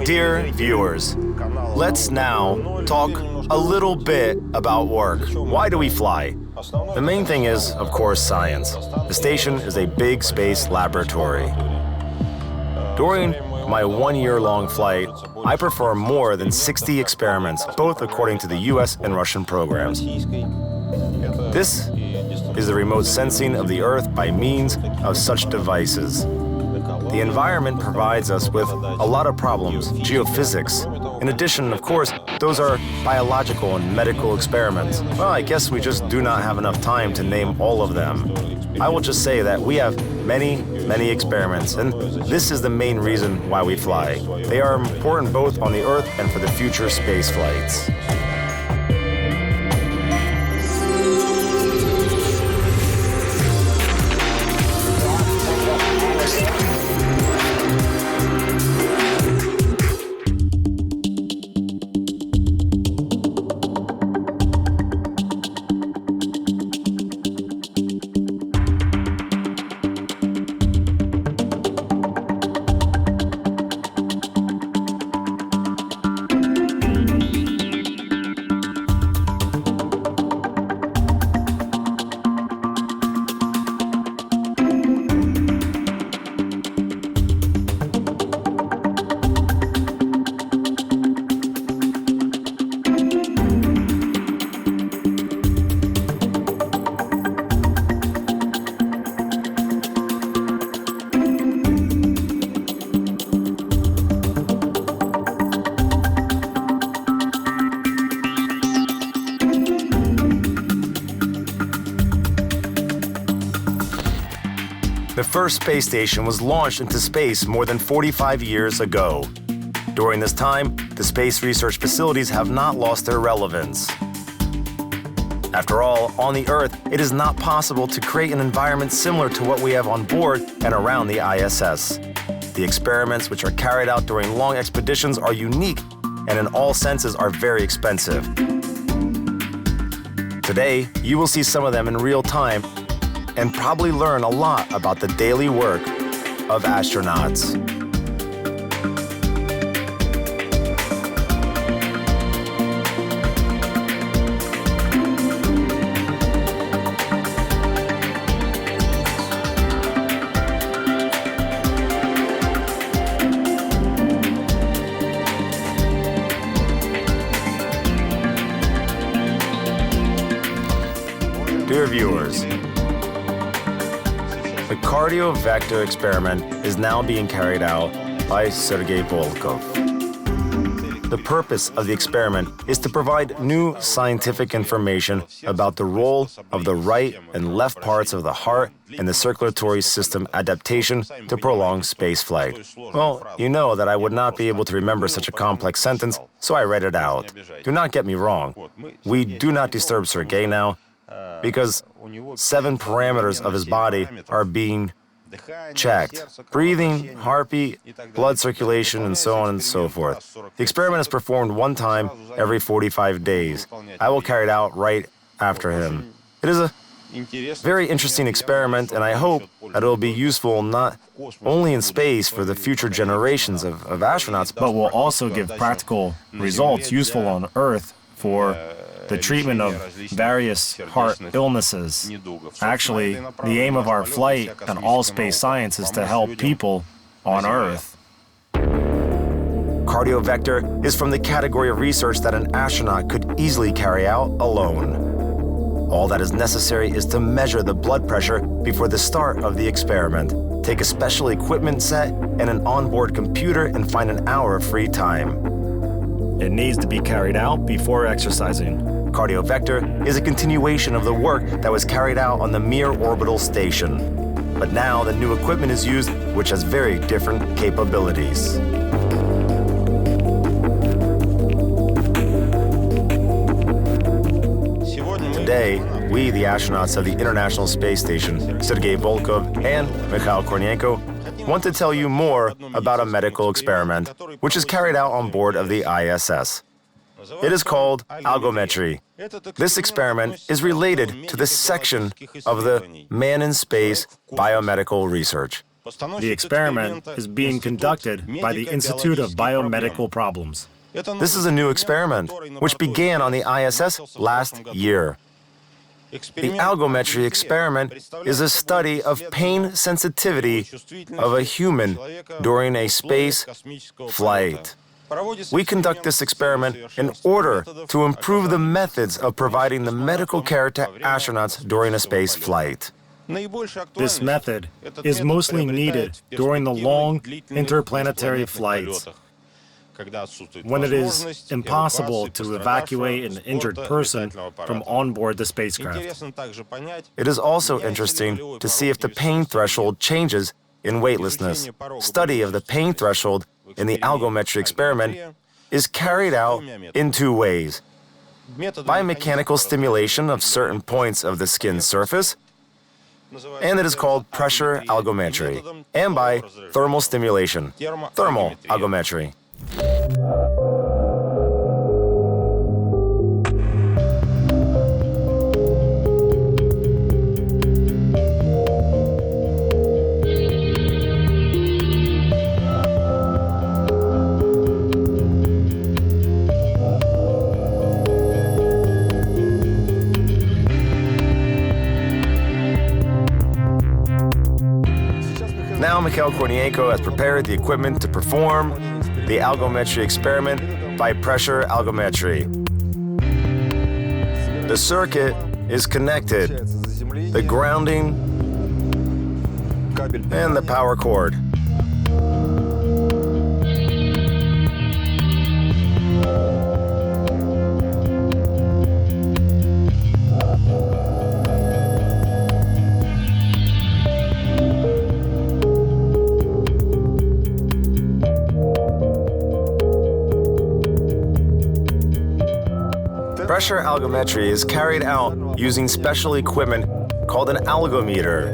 Dear viewers, let's now talk a little bit about work. Why do we fly? The main thing is, of course, science. The station is a big space laboratory. During my one-year-long flight, I performed more than 60 experiments, both according to the US and Russian programs. This is the remote sensing of the Earth by means of such devices. The environment provides us with a lot of problems, geophysics. In addition, of course, those are biological and medical experiments. Well, I guess we just do not have enough time to name all of them. I will just say that we have many experiments, and this is the main reason why we fly. They are important both on the Earth and for the future space flights. The first space station was launched into space more than 45 years ago. During this time, the space research facilities have not lost their relevance. After all, on the Earth, it is not possible to create an environment similar to what we have on board and around the ISS. The experiments which are carried out during long expeditions are unique and in all senses are very expensive. Today, you will see some of them in real time and probably learn a lot about the daily work of astronauts. Dear viewers, the cardiovector experiment is now being carried out by Sergei Volkov. The purpose of the experiment is to provide new scientific information about the role of the right and left parts of the heart and the circulatory system adaptation to prolonged spaceflight. Well, you know that I would not be able to remember such a complex sentence, so I read it out. Do not get me wrong. We do not disturb Sergei now, because 7 parameters of his body are being checked: breathing, heartbeat, blood circulation, and so on and so forth. The experiment is performed one time every 45 days. I will carry it out right after him. It is a very interesting experiment, and I hope that it will be useful not only in space for the future generations of astronauts, but will also give practical results useful on Earth for the treatment of various heart illnesses. Actually, the aim of our flight and all space science is to help people on Earth. Cardiovector is from the category of research that an astronaut could easily carry out alone. All that is necessary is to measure the blood pressure before the start of the experiment, take a special equipment set and an onboard computer, and find an hour of free time. It needs to be carried out before exercising. Cardiovector is a continuation of the work that was carried out on the Mir orbital station. But now the new equipment is used, which has very different capabilities. Today, we, the astronauts of the International Space Station, Sergei Volkov and Mikhail Kornienko, want to tell you more about a medical experiment which is carried out on board of the ISS. It is called Algometry. This experiment is related to this section of the Man in Space biomedical research. The experiment is being conducted by the Institute of Biomedical Problems. This is a new experiment, which began on the ISS last year. The Algometry experiment is a study of pain sensitivity of a human during a space flight. We conduct this experiment in order to improve the methods of providing the medical care to astronauts during a space flight. This method is mostly needed during the long interplanetary flights, when it is impossible to evacuate an injured person from on board the spacecraft. It is also interesting to see if the pain threshold changes in weightlessness. Study of the pain threshold in the Algometry experiment is carried out in two ways: by mechanical stimulation of certain points of the skin surface, and it is called pressure algometry, and by thermal stimulation, thermal algometry. Now Mikhail Kornienko has prepared the equipment to perform the Algometry experiment by pressure algometry. The circuit is connected, the grounding, and the power cord. Pressure algometry is carried out using special equipment called an algometer.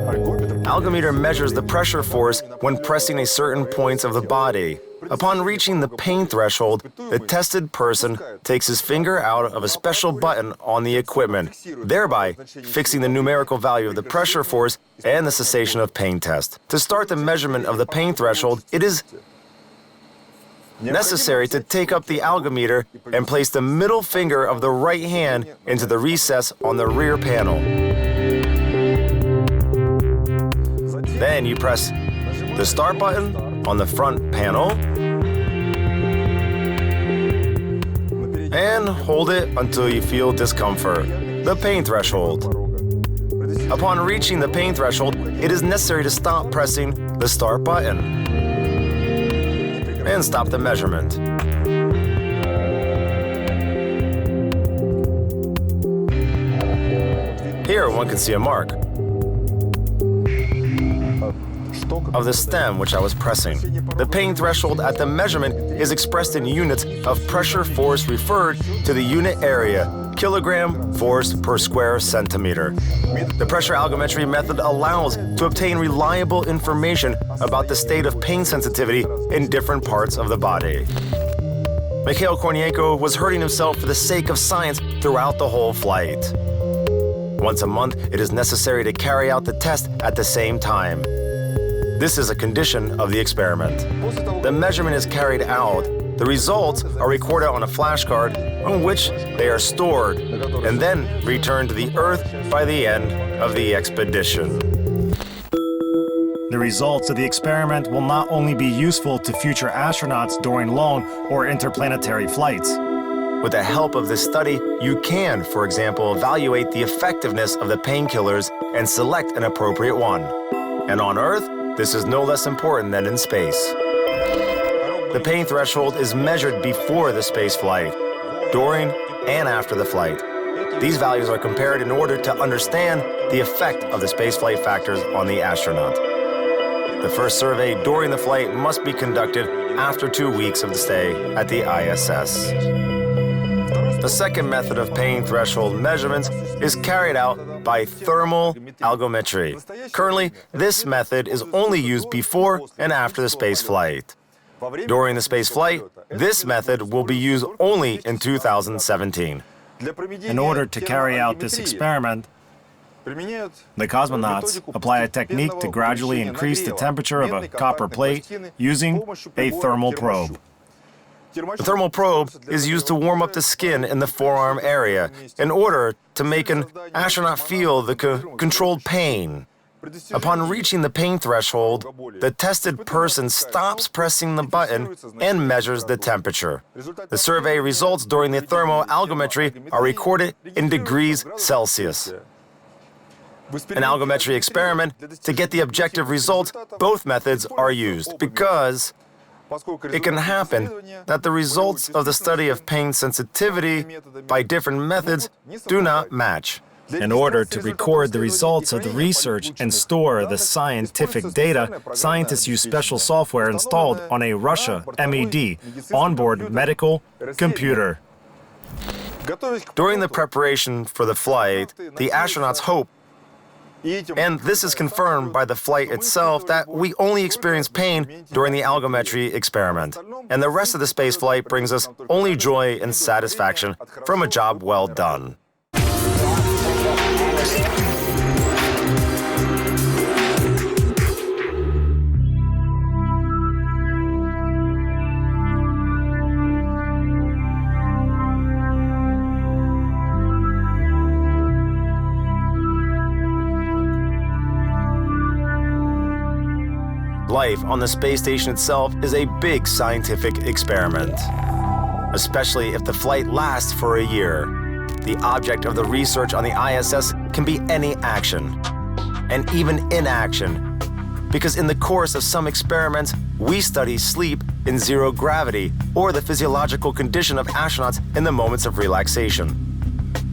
Algometer measures the pressure force when pressing a certain point of the body. Upon reaching the pain threshold, the tested person takes his finger out of a special button on the equipment, thereby fixing the numerical value of the pressure force and the cessation of pain test. To start the measurement of the pain threshold, it is necessary to take up the algometer and place the middle finger of the right hand into the recess on the rear panel. Then you press the start button on the front panel and hold it until you feel discomfort, the pain threshold. Upon reaching the pain threshold, it is necessary to stop pressing the start button and stop the measurement. Here one can see a mark of the stem which I was pressing. The pain threshold at the measurement is expressed in units of pressure force referred to the unit area, kilogram force per square centimeter. The pressure algometry method allows to obtain reliable information about the state of pain sensitivity in different parts of the body. Mikhail Kornienko was hurting himself for the sake of science throughout the whole flight. Once a month, it is necessary to carry out the test at the same time. This is a condition of the experiment. The measurement is carried out. The results are recorded on a flashcard on which they are stored and then returned to the Earth by the end of the expedition. The results of the experiment will not only be useful to future astronauts during long or interplanetary flights. With the help of this study, you can, for example, evaluate the effectiveness of the painkillers and select an appropriate one. And on Earth, this is no less important than in space. The pain threshold is measured before the space flight, during and after the flight. These values are compared in order to understand the effect of the spaceflight factors on the astronaut. The first survey during the flight must be conducted after 2 weeks of the stay at the ISS. The second method of pain threshold measurements is carried out by thermal algometry. Currently, this method is only used before and after the space flight. During the space flight, this method will be used only in 2017. In order to carry out this experiment, The cosmonauts apply a technique to gradually increase the temperature of a copper plate using a thermal probe. The thermal probe is used to warm up the skin in the forearm area in order to make an astronaut feel the controlled pain. Upon reaching the pain threshold, the tested person stops pressing the button and measures the temperature. The survey results during the thermal algometry are recorded in degrees Celsius. An algometry experiment, to get the objective result, both methods are used because it can happen that the results of the study of pain sensitivity by different methods do not match. In order to record the results of the research and store the scientific data, scientists use special software installed on a Russia MED, onboard medical computer. During the preparation for the flight, the astronauts hope, and this is confirmed by the flight itself, that we only experience pain during the algometry experiment. And the rest of the space flight brings us only joy and satisfaction from a job well done. Life on the space station itself is a big scientific experiment, especially if the flight lasts for a year. The object of the research on the ISS can be any action, and even inaction, because in the course of some experiments, we study sleep in zero gravity or the physiological condition of astronauts in the moments of relaxation.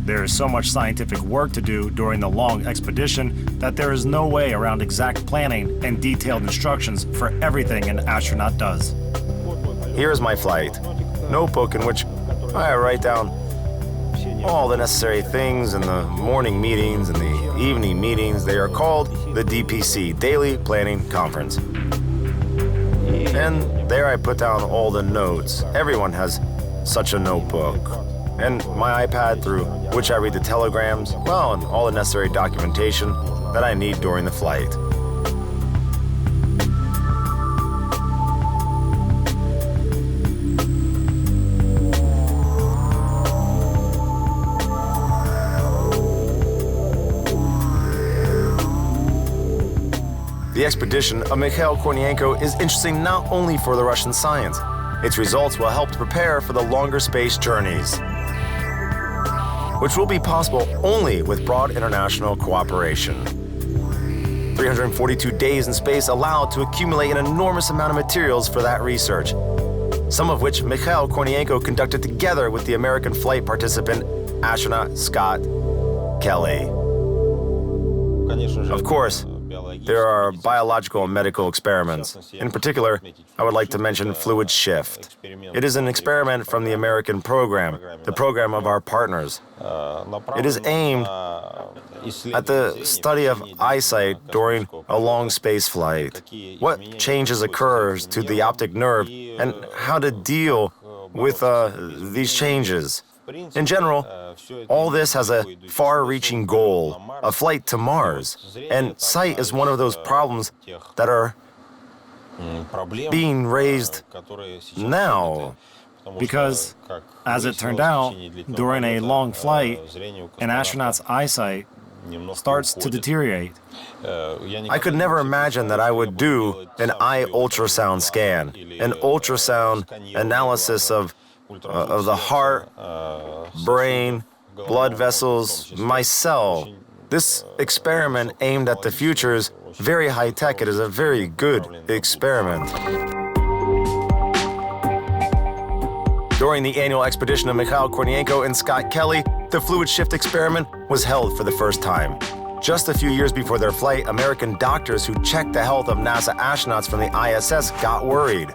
There is so much scientific work to do during the long expedition that there is no way around exact planning and detailed instructions for everything an astronaut does. Here is my flight notebook in which I write down all the necessary things in the morning meetings and the evening meetings. They are called the DPC, Daily Planning Conference. And there I put down all the notes. Everyone has such a notebook. And my iPad, through which I read the telegrams, well, and all the necessary documentation that I need during the flight. The expedition of Mikhail Kornienko is interesting not only for the Russian science. Its results will help to prepare for the longer space journeys, which will be possible only with broad international cooperation. 342 days in space allowed to accumulate an enormous amount of materials for that research, some of which Mikhail Kornienko conducted together with the American flight participant, astronaut Scott Kelly. Of course, there are biological and medical experiments. In particular, I would like to mention fluid shift. It is an experiment from the American program, the program of our partners. It is aimed at the study of eyesight during a long space flight, what changes occurs to the optic nerve, and how to deal with these changes. In general, all this has a far-reaching goal, a flight to Mars, and sight is one of those problems that are being raised now. Because, as it turned out, during a long flight, an astronaut's eyesight starts to deteriorate. I could never imagine that I would do an eye ultrasound scan, an ultrasound analysis of the heart, brain, blood vessels, my cell. This experiment aimed at the future is very high-tech. It is a very good experiment. During the annual expedition of Mikhail Kornienko and Scott Kelly, the fluid shift experiment was held for the first time. Just a few years before their flight, American doctors who checked the health of NASA astronauts from the ISS got worried.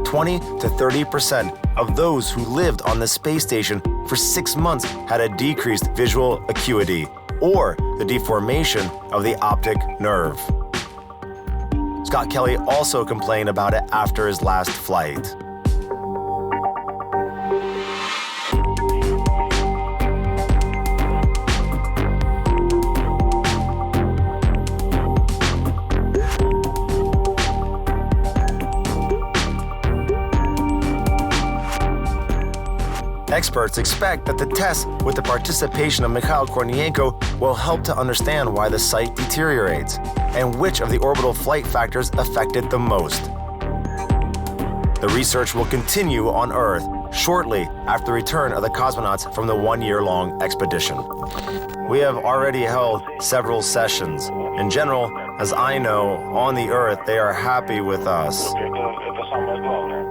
20 to 30% of those who lived on the space station for 6 months had a decreased visual acuity, or the deformation of the optic nerve. Scott Kelly also complained about it after his last flight. Experts expect that the tests with the participation of Mikhail Kornienko will help to understand why the site deteriorates and which of the orbital flight factors affect it the most. The research will continue on Earth shortly after the return of the cosmonauts from the one-year-long expedition. We have already held several sessions. In general, as I know, on the Earth, they are happy with us.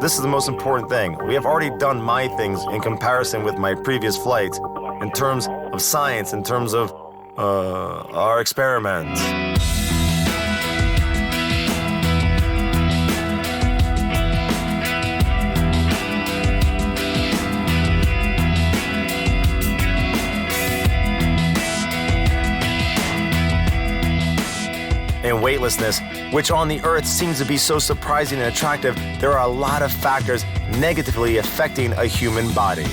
This is the most important thing. We have already done my things in comparison with my previous flights, in terms of science, in terms of our experiments. In weightlessness, which on the Earth seems to be so surprising and attractive, there are a lot of factors negatively affecting a human body.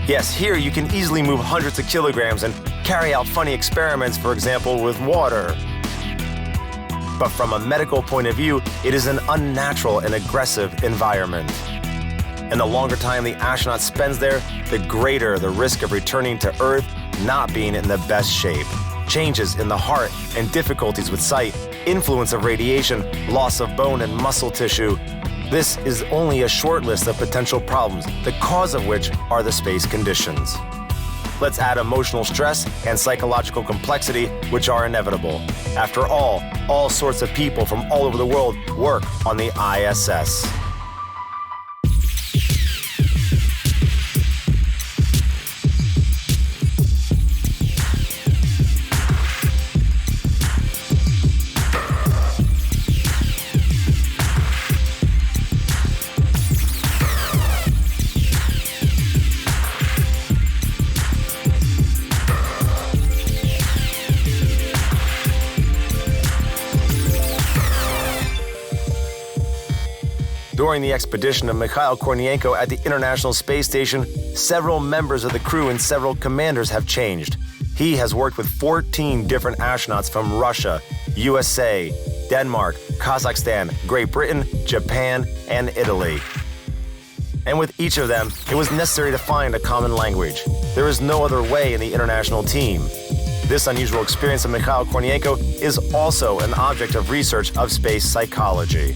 Yes, here you can easily move hundreds of kilograms and carry out funny experiments, for example, with water. But from a medical point of view, it is an unnatural and aggressive environment. And the longer time the astronaut spends there, the greater the risk of returning to Earth not being in the best shape. Changes in the heart and difficulties with sight, influence of radiation, loss of bone and muscle tissue. This is only a short list of potential problems, the cause of which are the space conditions. Let's add emotional stress and psychological complexity, which are inevitable. After all sorts of people from all over the world work on the ISS. During the expedition of Mikhail Kornienko at the International Space Station, several members of the crew and several commanders have changed. He has worked with 14 different astronauts from Russia, USA, Denmark, Kazakhstan, Great Britain, Japan, and Italy. And with each of them, it was necessary to find a common language. There is no other way in the international team. This unusual experience of Mikhail Kornienko is also an object of research of space psychology.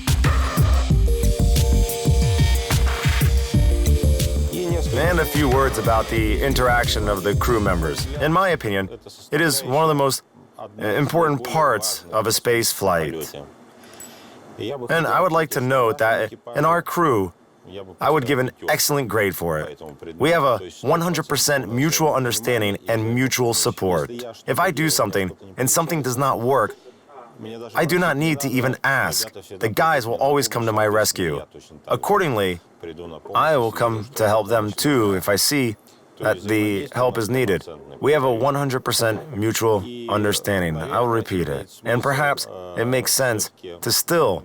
And a few words about the interaction of the crew members. In my opinion, it is one of the most important parts of a space flight. And I would like to note that in our crew, I would give an excellent grade for it. We have a 100% mutual understanding and mutual support. If I do something and something does not work, I do not need to even ask. The guys will always come to my rescue. Accordingly, I will come to help them too if I see that the help is needed. We have a 100% mutual understanding. I will repeat it. And perhaps it makes sense to still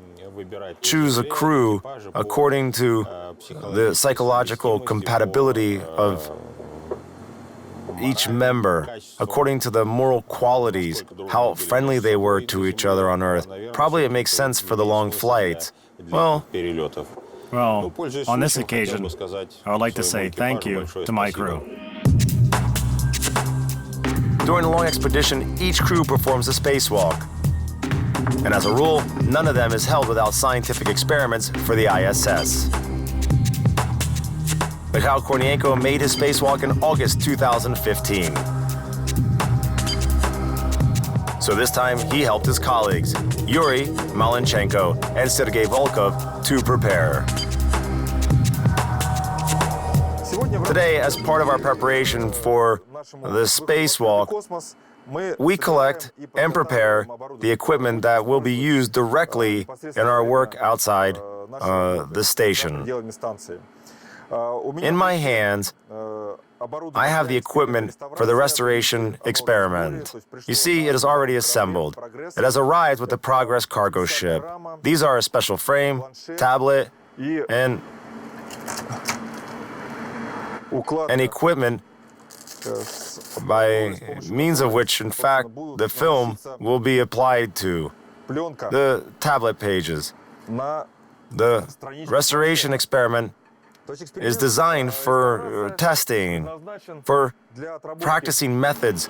choose a crew according to the psychological compatibility of each member, according to the moral qualities, how friendly they were to each other on Earth. Probably it makes sense for the long flights. Well, on this occasion, I would like to say thank you to my crew. During a long expedition, each crew performs a spacewalk. And as a rule, none of them is held without scientific experiments for the ISS. Mikhail Kornienko made his spacewalk in August 2015. So this time, he helped his colleagues, Yuri Malenchenko and Sergei Volkov, to prepare. Today, as part of our preparation for the spacewalk, we collect and prepare the equipment that will be used directly in our work outside the station. In my hands, I have the equipment for the restoration experiment. You see, it is already assembled. It has arrived with the Progress cargo ship. These are a special frame, tablet, and equipment by means of which, in fact, the film will be applied to the tablet pages. The restoration experiment is designed for testing, for practicing methods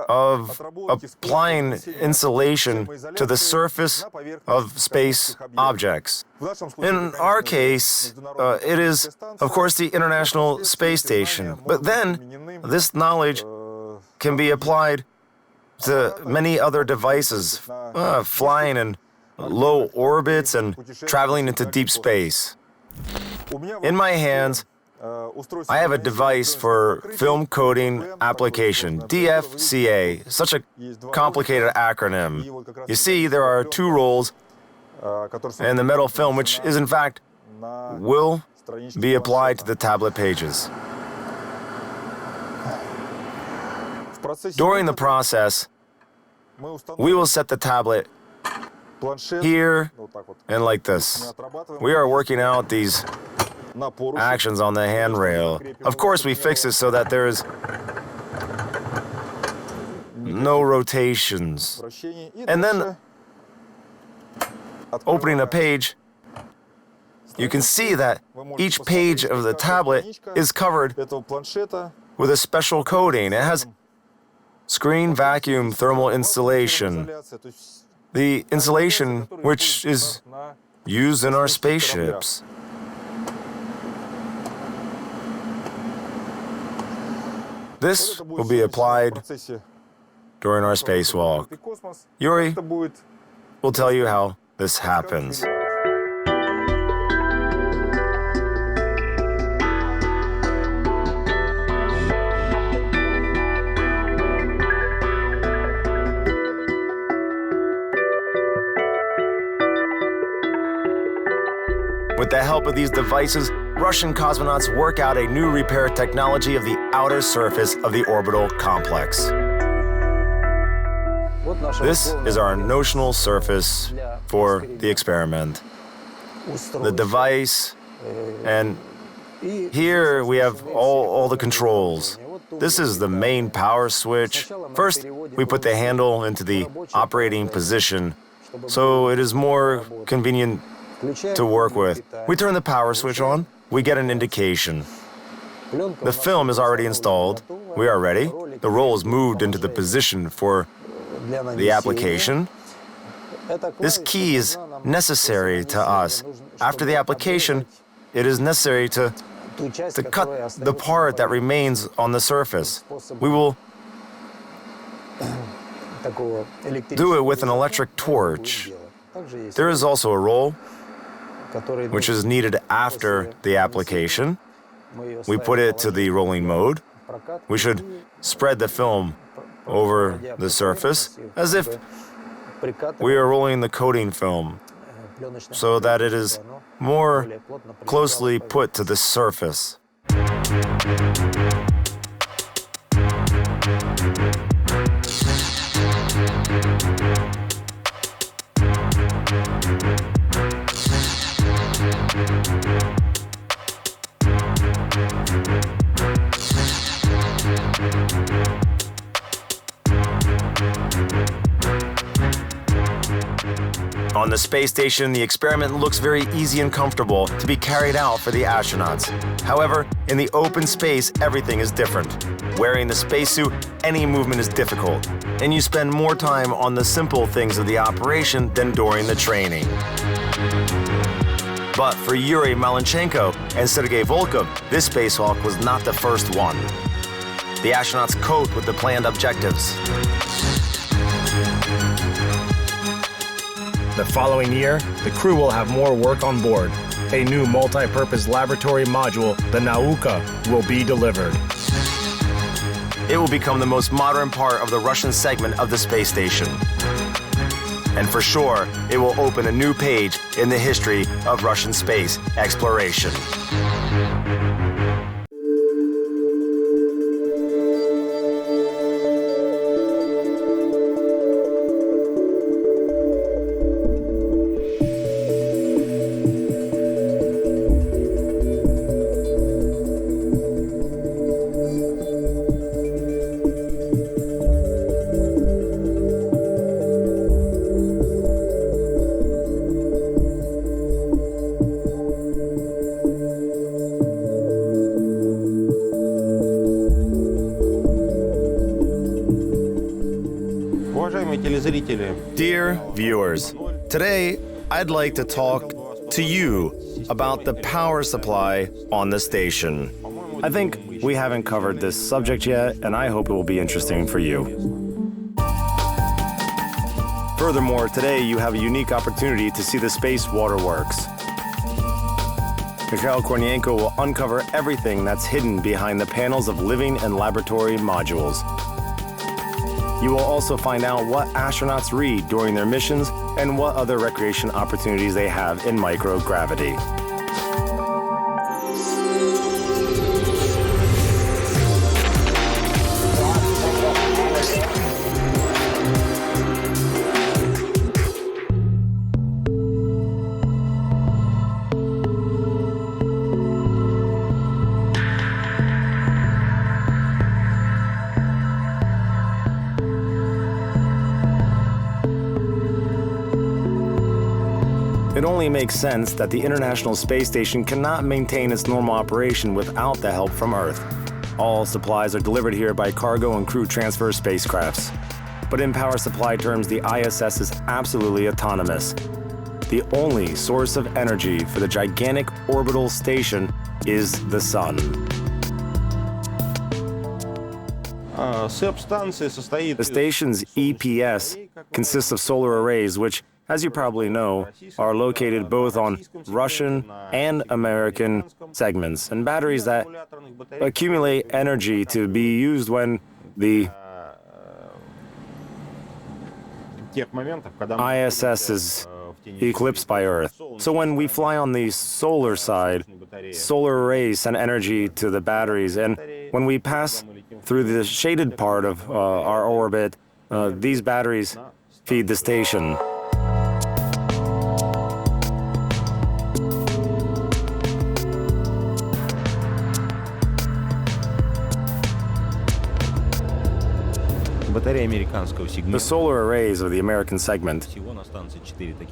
of applying insulation to the surface of space objects. In our case, it is, of course, the International Space Station. But then, this knowledge can be applied to many other devices, flying in low orbits and traveling into deep space. In my hands, I have a device for film coding application, DFCA, such a complicated acronym. You see, there are two rolls in the metal film, which is in fact will be applied to the tablet pages. During the process, we will set the tablet here and like this. We are working out these actions on the handrail. Of course, we fix it so that there is no rotations. And then, opening a page, you can see that each page of the tablet is covered with a special coating. It has screen vacuum thermal insulation, the insulation which is used in our spaceships. This will be applied during our spacewalk. Yuri will tell you how this happens. With the help of these devices, Russian cosmonauts work out a new repair technology of the outer surface of the orbital complex. This is our notional surface for the experiment. The device, and here we have all the controls. This is the main power switch. First, we put the handle into the operating position, so it is more convenient to work with. We turn the power switch on, we get an indication. The film is already installed. We are ready. The roll is moved into the position for the application. This key is necessary to us. After the application, it is necessary to cut the part that remains on the surface. We will do it with an electric torch. There is also a roll which is needed after the application. We put it to the rolling mode. We should spread the film over the surface as if we are rolling the coating film so that it is more closely put to the surface. On the space station, the experiment looks very easy and comfortable to be carried out for the astronauts. However, in the open space, everything is different. Wearing the spacesuit, any movement is difficult, and you spend more time on the simple things of the operation than during the training. But for Yuri Malenchenko and Sergei Volkov, this spacewalk was not the first one. The astronauts cope with the planned objectives. The following year, the crew will have more work on board. A new multi-purpose laboratory module, the Nauka, will be delivered. It will become the most modern part of the Russian segment of the space station. And for sure, it will open a new page in the history of Russian space exploration. Dear viewers, today I'd like to talk to you about the power supply on the station. I think we haven't covered this subject yet, and I hope it will be interesting for you. Furthermore, today you have a unique opportunity to see the space waterworks. Mikhail Kornienko will uncover everything that's hidden behind the panels of living and laboratory modules. You will also find out what astronauts read during their missions and what other recreation opportunities they have in microgravity. It only makes sense that the International Space Station cannot maintain its normal operation without the help from Earth. All supplies are delivered here by cargo and crew transfer spacecrafts. But in power supply terms, the ISS is absolutely autonomous. The only source of energy for the gigantic orbital station is the sun. The station's EPS consists of solar arrays, which, as you probably know, are located both on Russian and American segments, and batteries that accumulate energy to be used when the ISS is eclipsed by Earth. So when we fly on the solar side, solar arrays send energy to the batteries, and when we pass through the shaded part of our orbit, these batteries feed the station. The solar arrays are the American segment.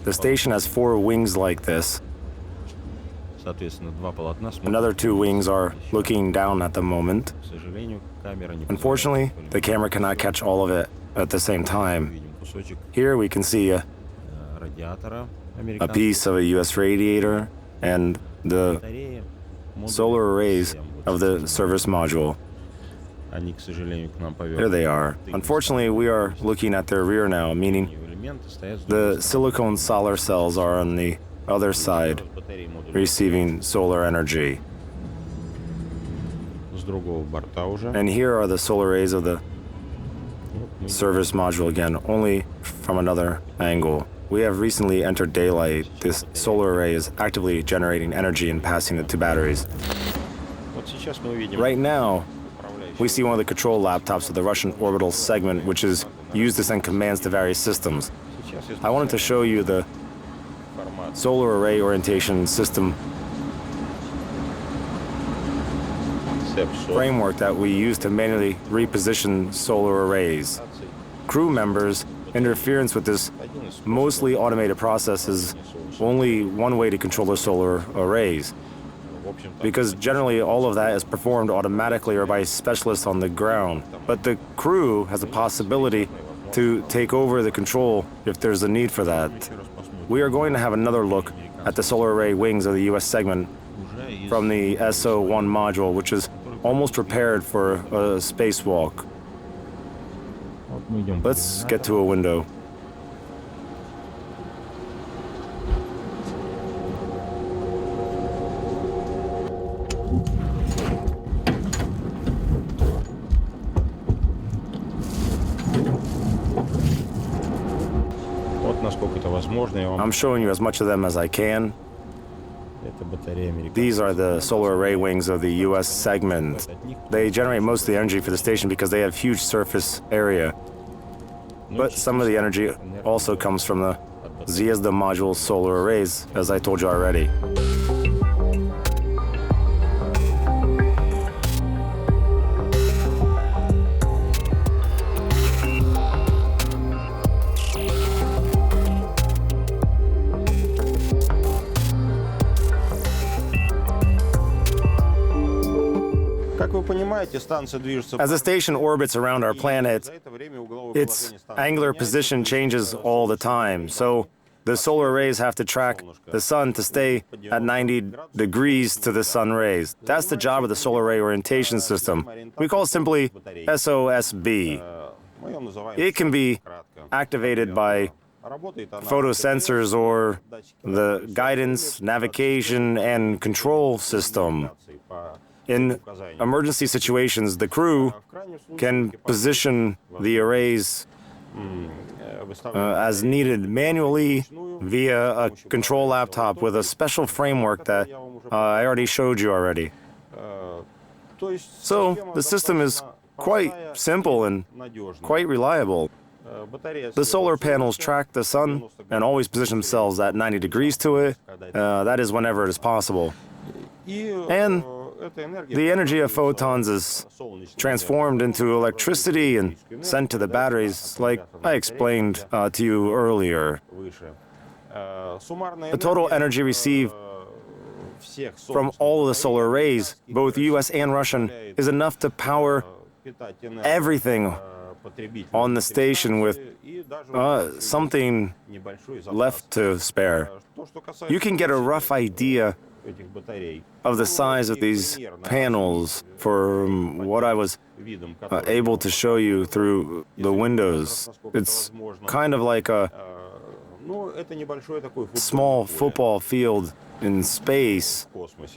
The station has 4 wings like this. Another 2 wings are looking down at the moment. Unfortunately, the camera cannot catch all of it at the same time. Here we can see a piece of a US radiator and the solar arrays of the service module. There they are. Unfortunately, we are looking at their rear now, meaning the silicon solar cells are on the other side, receiving solar energy. And here are the solar arrays of the service module again, only from another angle. We have recently entered daylight. This solar array is actively generating energy and passing it to batteries. Right now, we see one of the control laptops of the Russian orbital segment, which is used to send commands to various systems. I wanted to show you the solar array orientation system framework that we use to manually reposition solar arrays. Crew members' interference with this mostly automated process is only one way to control the solar arrays, because generally all of that is performed automatically or by specialists on the ground. But the crew has the possibility to take over the control if there's a need for that. We are going to have another look at the solar array wings of the US segment from the SO1 module, which is almost prepared for a spacewalk. Let's get to a window. I'm showing you as much of them as I can. These are the solar array wings of the US segment. They generate most of the energy for the station because they have huge surface area. But some of the energy also comes from the Zvezda module solar arrays, as I told you already. As the station orbits around our planet, its angular position changes all the time. So the solar rays have to track the sun to stay at 90 degrees to the sun rays. That's the job of the solar ray orientation system. We call it simply SOSB. It can be activated by photosensors or the guidance, navigation, and control system. In emergency situations, the crew can position the arrays as needed manually via a control laptop with a special framework that I already showed you already. So the system is quite simple and quite reliable. The solar panels track the sun and always position themselves at 90 degrees to it. That is whenever it is possible. And the energy of photons is transformed into electricity and sent to the batteries, like I explained to you earlier. The total energy received from all of the solar rays, both US and Russian, is enough to power everything on the station with something left to spare. You can get a rough idea of the size of these panels from what I was able to show you through the windows. It's kind of like a small football field in space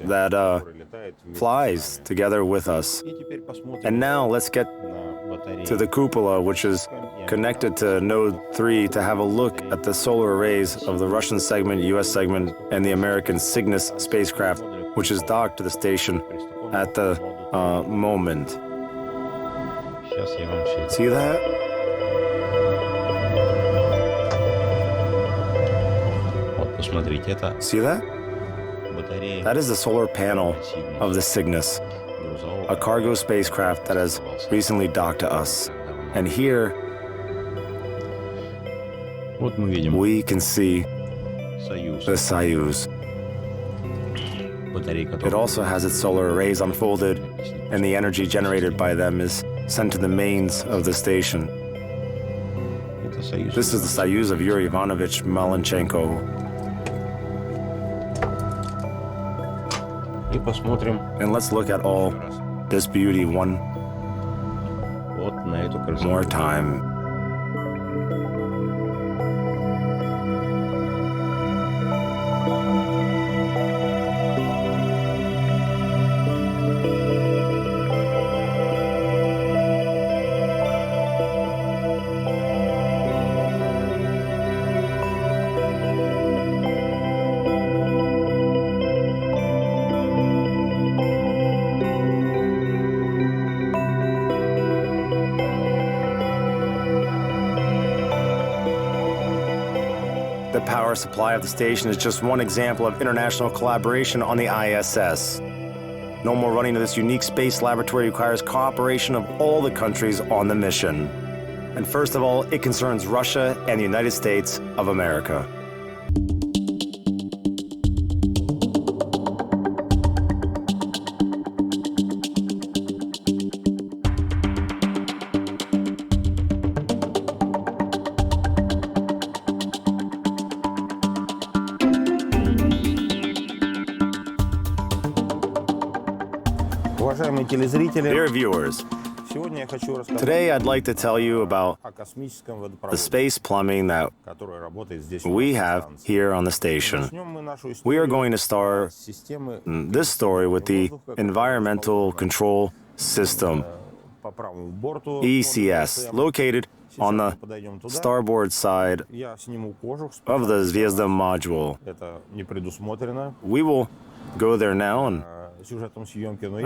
that flies together with us. And now let's get to the cupola, which is connected to Node 3, to have a look at the solar arrays of the Russian segment, US segment, and the American Cygnus spacecraft, which is docked to the station at the moment. See that? See that? That is the solar panel of the Cygnus, a cargo spacecraft that has recently docked to us. And here, we can see the Soyuz. It also has its solar arrays unfolded, and the energy generated by them is sent to the mains of the station. This is the Soyuz of Yuri Ivanovich Malenchenko. And let's look at all this beauty one more time. The power supply of the station is just one example of international collaboration on the ISS. No more running to this unique space laboratory requires cooperation of all the countries on the mission. And first of all, it concerns Russia and the United States of America. Dear viewers, today I'd like to tell you about the space plumbing that we have here on the station. We are going to start this story with the Environmental Control System, ECS, located on the starboard side of the Zvezda module. We will go there now and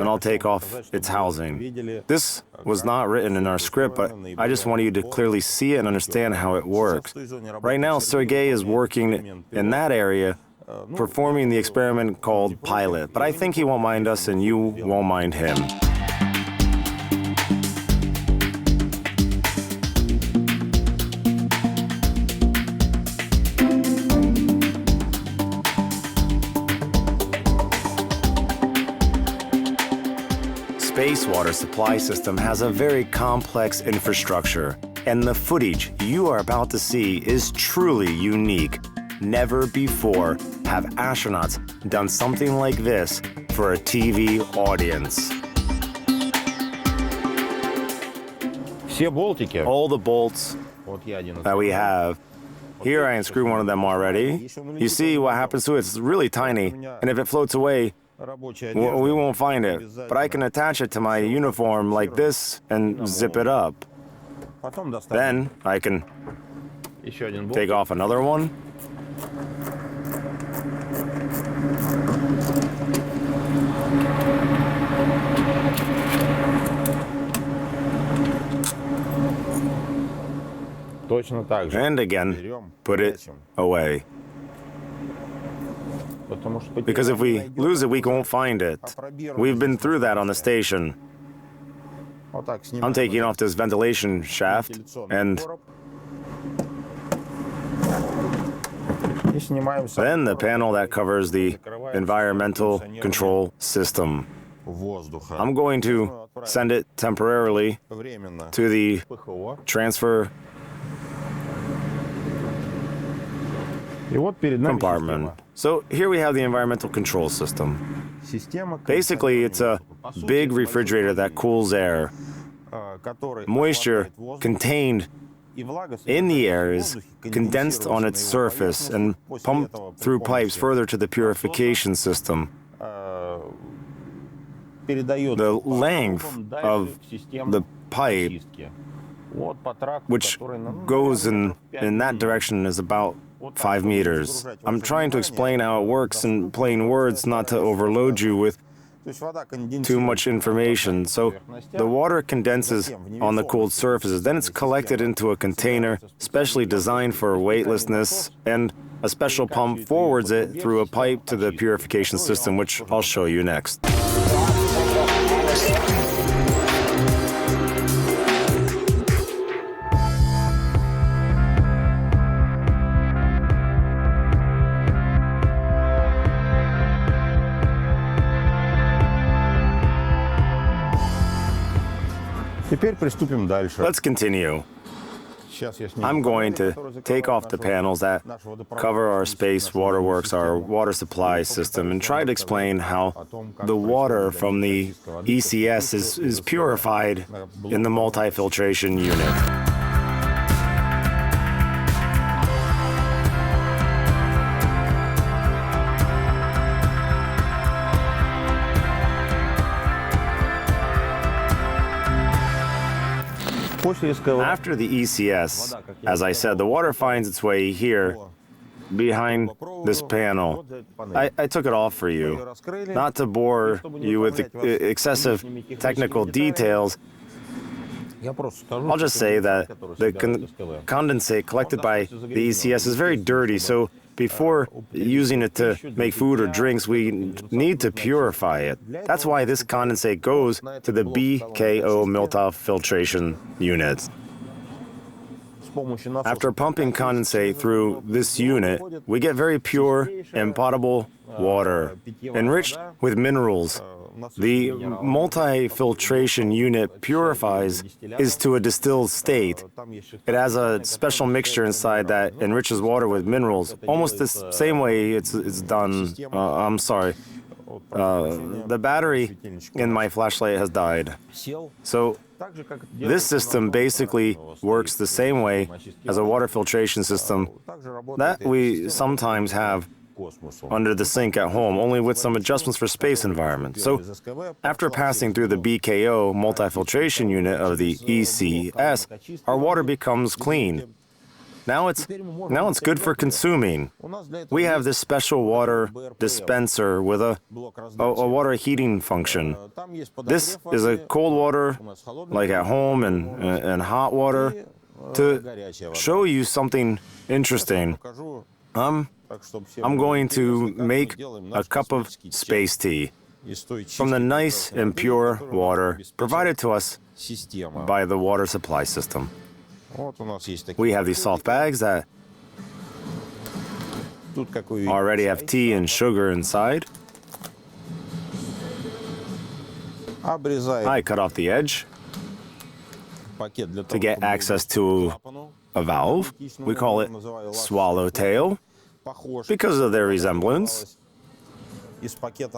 I'll take off its housing. This was not written in our script, but I just wanted you to clearly see it and understand how it works. Right now, Sergei is working in that area, performing the experiment called Pilot, but I think he won't mind us and you won't mind him. space water supply system has a very complex infrastructure, and the footage you are about to see is truly unique. Never before have astronauts done something like this for a TV audience. All the bolts that we have, here I unscrew one of them already. You see what happens to it? It's really tiny, and if it floats away, we won't find it. But I can attach it to my uniform like this and zip it up. Then I can take off another one. And again, put it away. Because if we lose it, we won't find it. We've been through that on the station. I'm taking off this ventilation shaft, and then the panel that covers the environmental control system. I'm going to send it temporarily to the transfer compartment. So here we have the environmental control system. Basically, it's a big refrigerator that cools air. Moisture contained in the air is condensed on its surface and pumped through pipes further to the purification system. The length of the pipe, which goes in that direction, is about 5 meters. I'm trying to explain how it works in plain words, not to overload you with too much information. So the water condenses on the cooled surfaces, then it's collected into a container specially designed for weightlessness, and a special pump forwards it through a pipe to the purification system, which I'll show you next. Let's continue. I'm going to take off the panels that cover our space waterworks, our water supply system, and try to explain how the water from the ECS is purified in the multi-filtration unit. After the ECS, as I said, the water finds its way here, behind this panel. I took it off for you, not to bore you with excessive technical details. I'll just say that the condensate collected by the ECS is very dirty, so before using it to make food or drinks, we need to purify it. That's why this condensate goes to the BKO multi-filtration unit. After pumping condensate through this unit, we get very pure and potable water, enriched with minerals. The multi-filtration unit purifies is to a distilled state. It has a special mixture inside that enriches water with minerals, almost the same way it's done. I'm sorry. The battery in my flashlight has died. So this system basically works the same way as a water filtration system that we sometimes have under the sink at home, only with some adjustments for space environment. So after passing through the BKO multi-filtration unit of the ECS, our water becomes clean. Now it's good for consuming. We have this special water dispenser with a water heating function. This is a cold water, like at home, and hot water. To show you something interesting, I'm going to make a cup of space tea from the nice and pure water provided to us by the water supply system. We have these soft bags that already have tea and sugar inside. I cut off the edge to get access to a valve. We call it swallowtail because of their resemblance.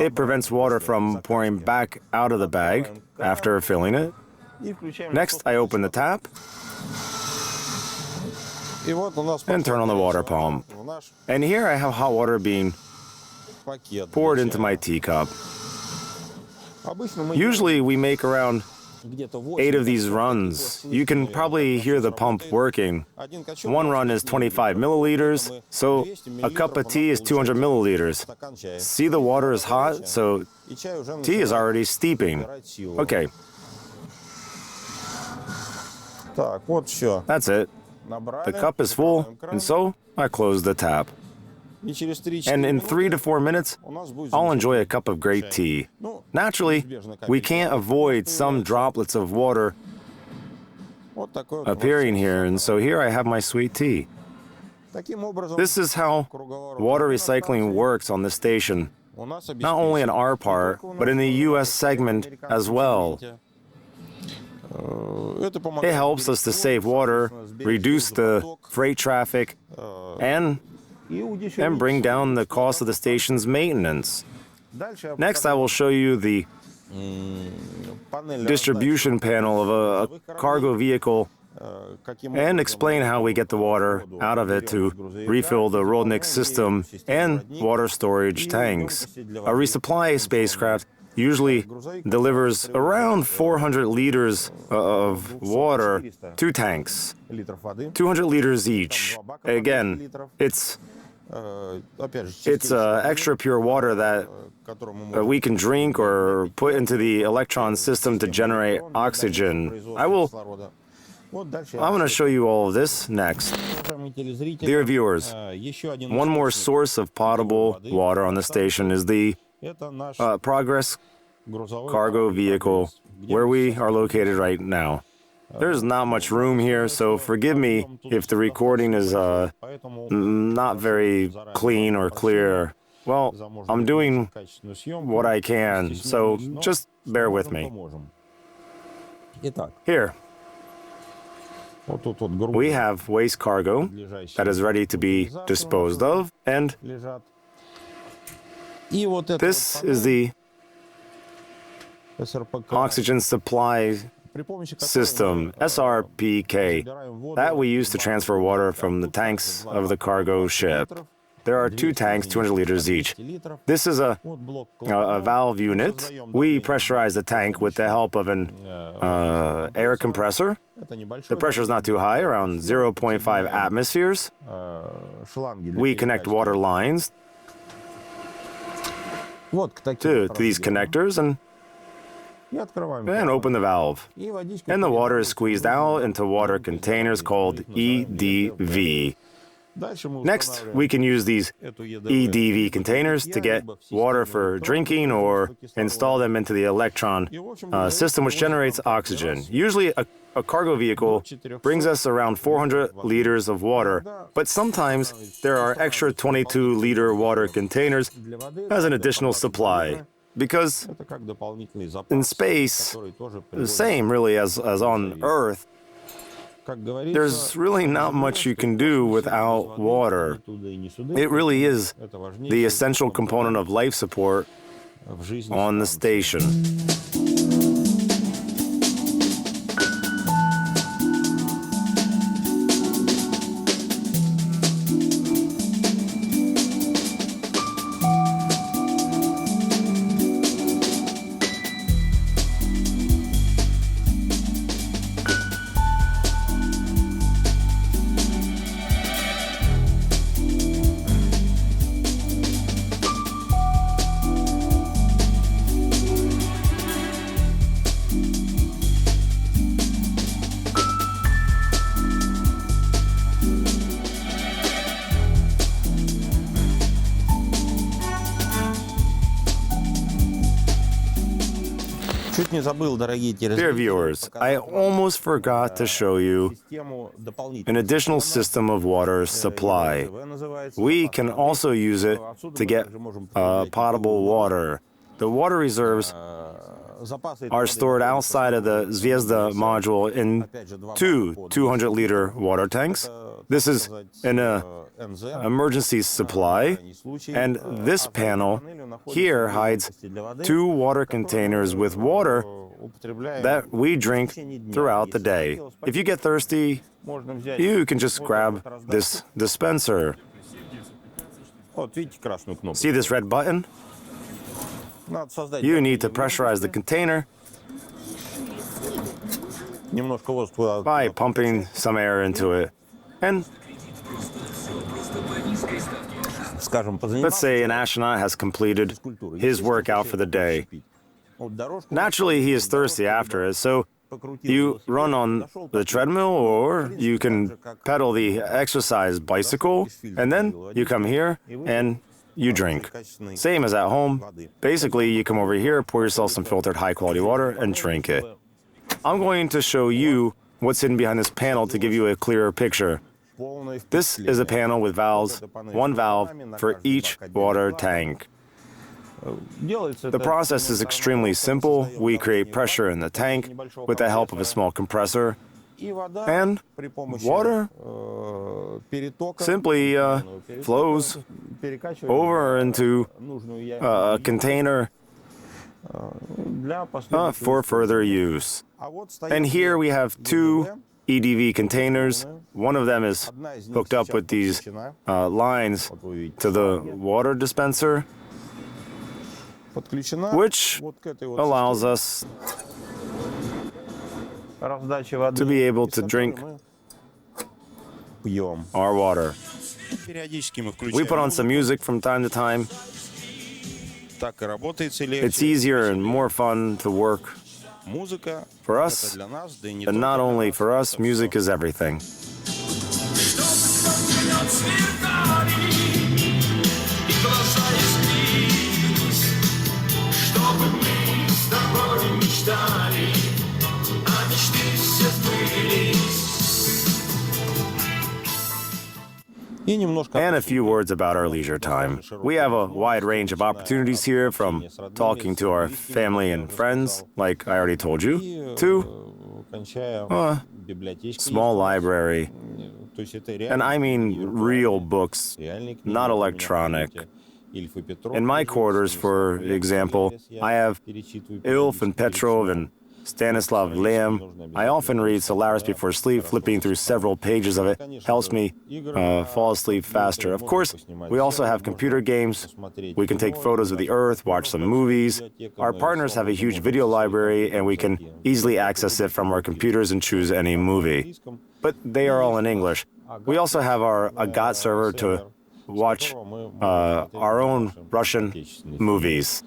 It prevents water from pouring back out of the bag after filling it. Next, I open the tap and turn on the water pump. And here I have hot water being poured into my teacup. Usually we make around 8 of these runs. You can probably hear the pump working. One run is 25 milliliters, so a cup of tea is 200 milliliters. See, the water is hot, so tea is already steeping. Okay. That's it. The cup is full, and so I close the tap. And in 3 to 4 minutes, I'll enjoy a cup of great tea. Naturally, we can't avoid some droplets of water appearing here, and so here I have my sweet tea. This is how water recycling works on the station, not only in our part, but in the US segment as well. It helps us to save water, reduce the freight traffic, and bring down the cost of the station's maintenance. Next, I will show you the distribution panel of a cargo vehicle and explain how we get the water out of it to refill the Rodnik system and water storage tanks. A resupply spacecraft usually delivers around 400 liters of water to tanks, 200 liters each. Again, it's extra pure water that we can drink or put into the electron system to generate oxygen. I'm going to show you all of this next. Dear viewers, one more source of potable water on the station is the Progress cargo vehicle where we are located right now. There's not much room here, so forgive me if the recording is not very clean or clear. Well, I'm doing what I can, so just bear with me. Here, we have waste cargo that is ready to be disposed of, and this is the oxygen supply system, SRPK, that we use to transfer water from the tanks of the cargo ship. There are 2 tanks, 200 liters each. This is a valve unit. We pressurize the tank with the help of an air compressor. The pressure is not too high, around 0.5 atmospheres. We connect water lines to these connectors and open the valve. And the water is squeezed out into water containers called EDV. Next, we can use these EDV containers to get water for drinking or install them into the electron system, which generates oxygen. Usually, a cargo vehicle brings us around 400 liters of water, but sometimes there are extra 22-liter water containers as an additional supply. Because in space, the same really as on Earth, there's really not much you can do without water. It really is the essential component of life support on the station. Dear viewers, I almost forgot to show you an additional system of water supply. We can also use it to get potable water. The water reserves are stored outside of the Zvezda module in two 200-liter water tanks. This is an emergency supply, and this panel here hides two water containers with water that we drink throughout the day. If you get thirsty, you can just grab this dispenser. See this red button? You need to pressurize the container by pumping some air into it. And let's say an astronaut has completed his workout for the day. Naturally, he is thirsty after it, so you run on the treadmill or you can pedal the exercise bicycle, and then you come here and you drink. Same as at home. Basically, you come over here, pour yourself some filtered high-quality water, and drink it. I'm going to show you what's hidden behind this panel to give you a clearer picture. This is a panel with valves, one valve for each water tank. The process is extremely simple. We create pressure in the tank with the help of a small compressor, and water simply flows over into a container for further use. And here we have two EDV containers. One of them is hooked up with these lines to the water dispenser, which allows us to be able to drink our water. We put on some music from time to time. It's easier and more fun to work for us, and not only for us, music is everything. And a few words about our leisure time. We have a wide range of opportunities here, from talking to our family and friends, like I already told you, to a small library. And I mean real books, not electronic. In my quarters, for example, I have Ilf and Petrov and Stanislav Lem. I often read Solaris before sleep. Flipping through several pages of it helps me fall asleep faster. Of course, we also have computer games. We can take photos of the Earth, watch some movies. Our partners have a huge video library, and we can easily access it from our computers and choose any movie. But they are all in English. We also have our Agat server to watch our own Russian movies.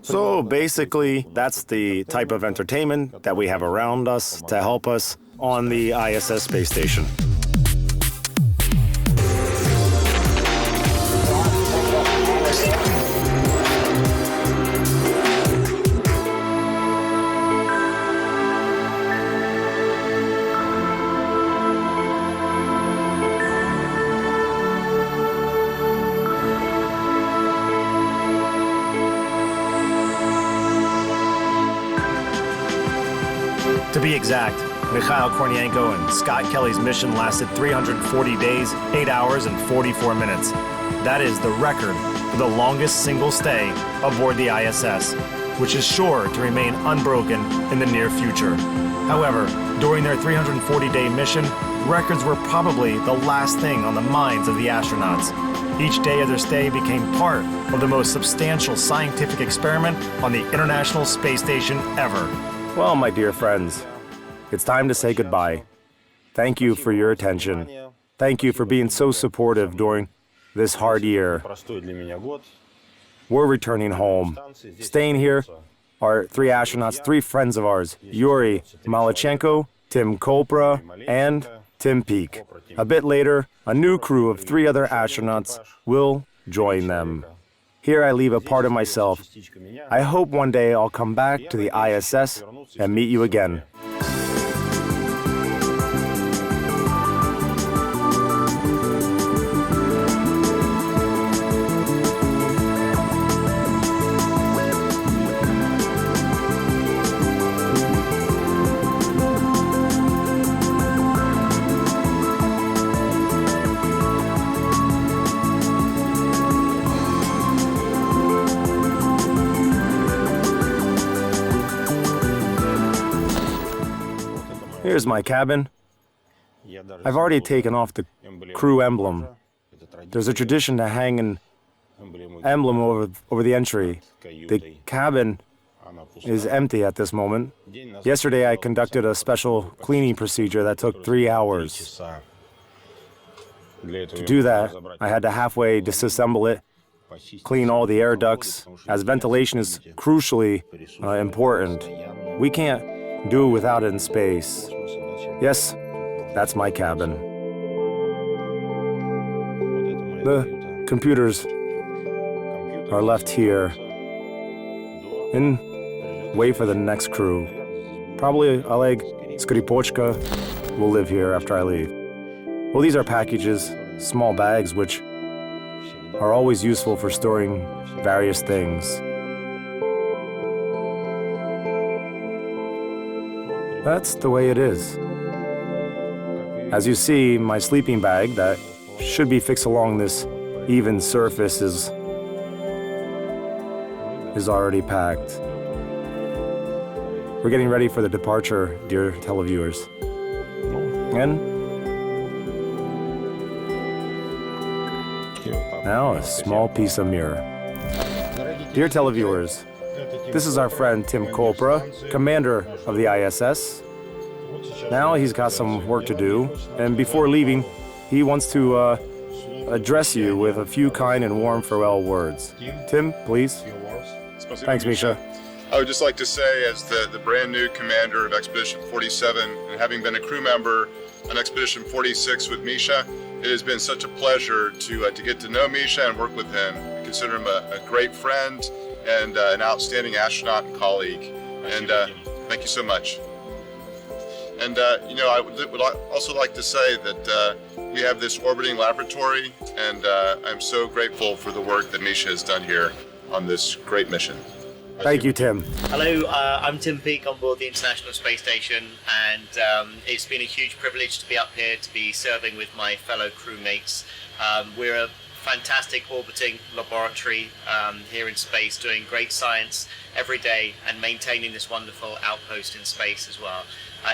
So basically, that's the type of entertainment that we have around us to help us on the ISS space station. To be exact, Mikhail Kornienko and Scott Kelly's mission lasted 340 days, 8 hours, and 44 minutes. That is the record for the longest single stay aboard the ISS, which is sure to remain unbroken in the near future. However, during their 340-day mission, records were probably the last thing on the minds of the astronauts. Each day of their stay became part of the most substantial scientific experiment on the International Space Station ever. Well, my dear friends, it's time to say goodbye. Thank you for your attention. Thank you for being so supportive during this hard year. We're returning home. Staying here are 3 astronauts, 3 friends of ours, Yuri Malachenko, Tim Kopra, and Tim Peake. A bit later, a new crew of 3 other astronauts will join them. Here I leave a part of myself. I hope one day I'll come back to the ISS and meet you again. Here's my cabin. I've already taken off the crew emblem. There's a tradition to hang an emblem over the entry. The cabin is empty at this moment. Yesterday I conducted a special cleaning procedure that took 3 hours. To do that, I had to halfway disassemble it, clean all the air ducts, as ventilation is crucially important. We can't do without it in space. Yes, that's my cabin. The computers are left here and wait for the next crew. Probably Oleg Skripochka will live here after I leave. Well, these are packages, small bags, which are always useful for storing various things. That's the way it is. As you see, my sleeping bag that should be fixed along this even surface is already packed. We're getting ready for the departure, dear televiewers. And now a small piece of mirror. Dear televiewers, this is our friend Tim Kopra, commander of the ISS. Now he's got some work to do, and before leaving, he wants to address you with a few kind and warm farewell words. Tim, please. Thanks, Misha. I would just like to say, as the brand new commander of Expedition 47, and having been a crew member on Expedition 46 with Misha, it has been such a pleasure to get to know Misha and work with him. I consider him a great friend and an outstanding astronaut and colleague. And thank you so much. And I would also like to say that we have this orbiting laboratory, and I'm so grateful for the work that Misha has done here on this great mission. Thank you, Tim. Hello, I'm Tim Peake on board the International Space Station, and it's been a huge privilege to be up here to be serving with my fellow crewmates. We're a fantastic orbiting laboratory here in space, doing great science every day and maintaining this wonderful outpost in space as well.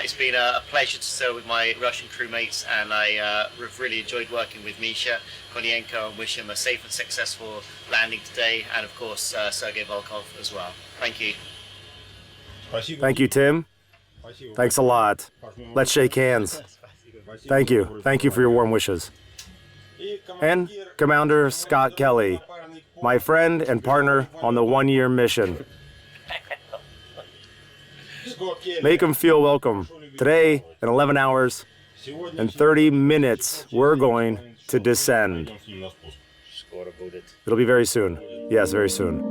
It's been a pleasure to serve with my Russian crewmates, and I've really enjoyed working with Misha Kornienko and wish him a safe and successful landing today, and of course Sergei Volkov as well. Thank you. Thank you, Tim. Thanks a lot. Let's shake hands. Thank you. Thank you for your warm wishes. And Commander Scott Kelly, my friend and partner on the one-year mission. Make them feel welcome. Today, in 11 hours and 30 minutes, we're going to descend. It'll be very soon. Yes, very soon.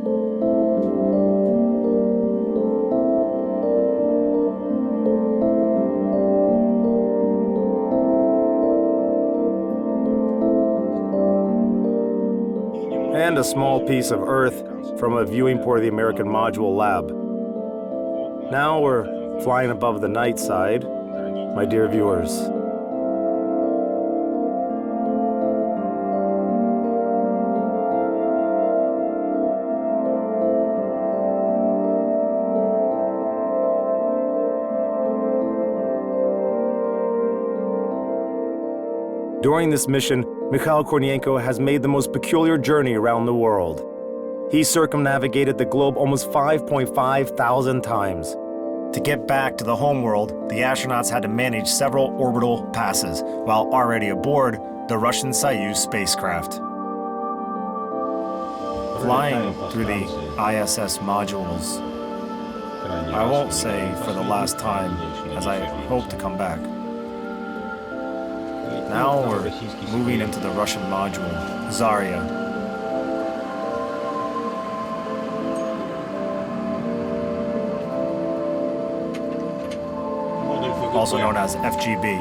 And a small piece of Earth from a viewing port of the American Module Lab. Now we're flying above the night side, my dear viewers. During this mission, Mikhail Kornienko has made the most peculiar journey around the world. He circumnavigated the globe almost 5.5 thousand times. To get back to the homeworld, the astronauts had to manage several orbital passes while already aboard the Russian Soyuz spacecraft. Flying through the ISS modules, I won't say for the last time, as I hope to come back. Now we're moving into the Russian module, Zarya. Also known as FGB.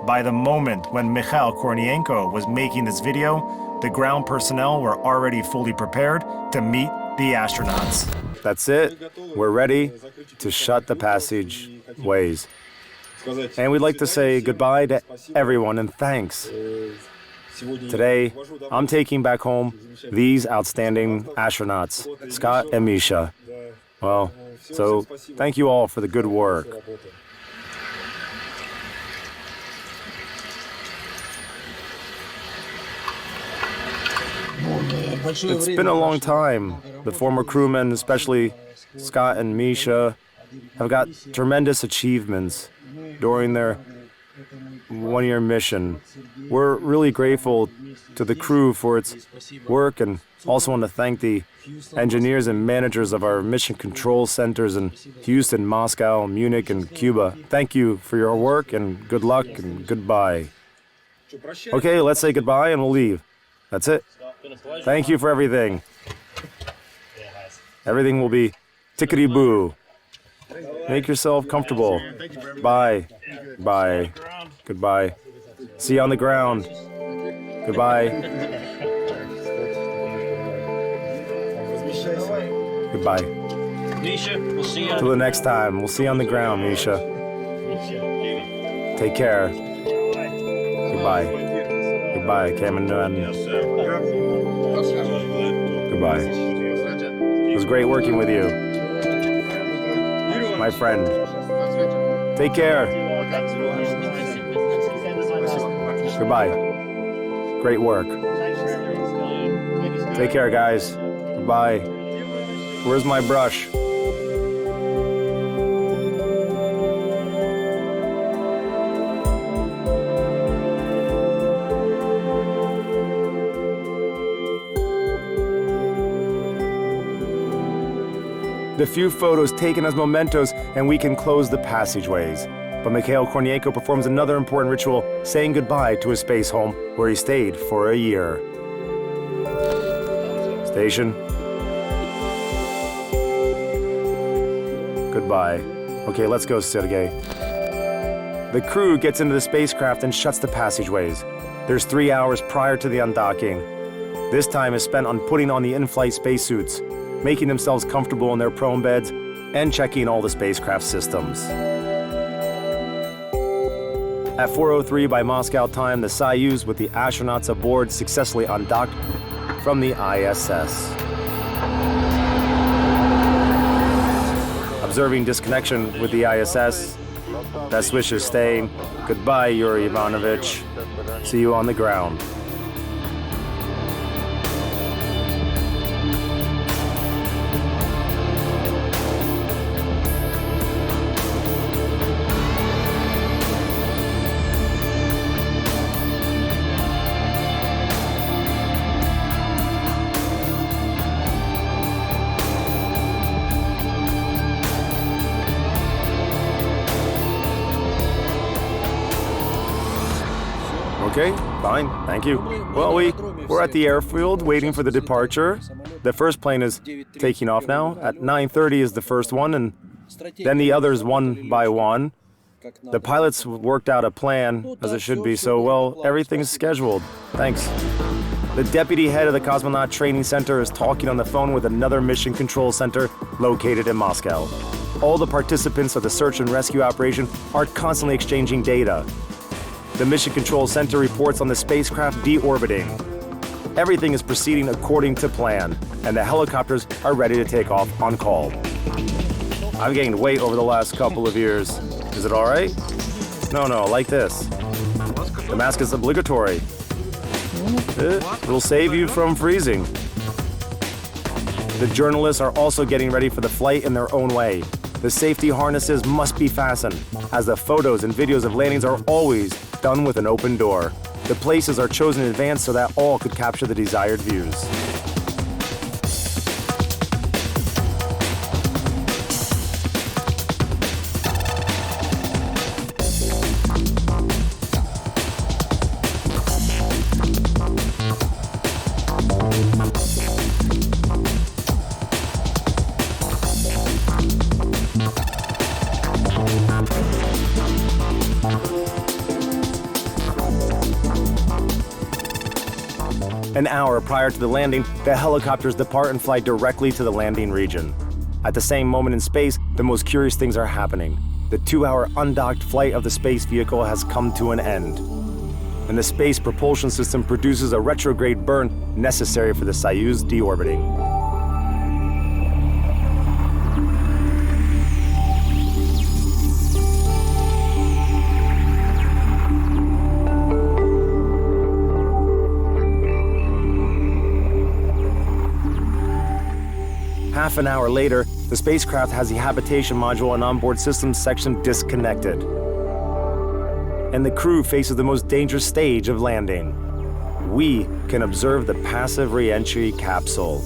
By the moment when Mikhail Kornienko was making this video, the ground personnel were already fully prepared to meet the astronauts. That's it. We're ready to shut the passageways. And we'd like to say goodbye to everyone and thanks. Today, I'm taking back home these outstanding astronauts, Scott and Misha. Well, so thank you all for the good work. It's been a long time. The former crewmen, especially Scott and Misha, have got tremendous achievements during their one-year mission. We're really grateful to the crew for its work, and also want to thank the engineers and managers of our mission control centers in Houston, Moscow, Munich, and Cuba. Thank you for your work, and good luck, and goodbye. Okay, let's say goodbye and we'll leave. That's it. Thank you for everything. Everything will be tickety-boo. Make yourself comfortable. Bye. Bye. Goodbye. See you on the ground. Goodbye. Goodbye. Misha, we'll see you. Till the next time. We'll see you on the ground, Misha. Take care. Goodbye. Goodbye, Cameron. Goodbye. It was great working with you, my friend. Take care. Goodbye. Great work. Take care, guys. Goodbye. Where's my brush? The few photos taken as mementos, and we can close the passageways. But Mikhail Kornienko performs another important ritual, saying goodbye to his space home, where he stayed for a year. Station. Goodbye. Okay, let's go, Sergei. The crew gets into the spacecraft and shuts the passageways. There's 3 hours prior to the undocking. This time is spent on putting on the in-flight spacesuits, making themselves comfortable in their prone beds, and checking all the spacecraft systems. At 4:03 by Moscow time, the Soyuz with the astronauts aboard successfully undocked from the ISS. Observing disconnection with the ISS, best wishes staying. Goodbye, Yuri Ivanovich. See you on the ground. Okay, fine, thank you. Well, we're at the airfield waiting for the departure. The first plane is taking off now. At 9:30 is the first one, and then the others one by one. The pilots worked out a plan, as it should be, so, well, everything's scheduled. Thanks. The deputy head of the Cosmonaut Training Center is talking on the phone with another mission control center located in Moscow. All the participants of the search and rescue operation are constantly exchanging data. The Mission Control Center reports on the spacecraft deorbiting. Everything is proceeding according to plan, and the helicopters are ready to take off on call. I've gained weight over the last couple of years. Is it all right? No, like this. The mask is obligatory. It'll save you from freezing. The journalists are also getting ready for the flight in their own way. The safety harnesses must be fastened, as the photos and videos of landings are always done with an open door. The places are chosen in advance so that all could capture the desired views. An hour prior to the landing, the helicopters depart and fly directly to the landing region. At the same moment in space, the most curious things are happening. The 2-hour undocked flight of the space vehicle has come to an end, and the space propulsion system produces a retrograde burn necessary for the Soyuz deorbiting. Half an hour later, the spacecraft has the habitation module and onboard systems section disconnected. And the crew faces the most dangerous stage of landing. We can observe the passive re-entry capsule.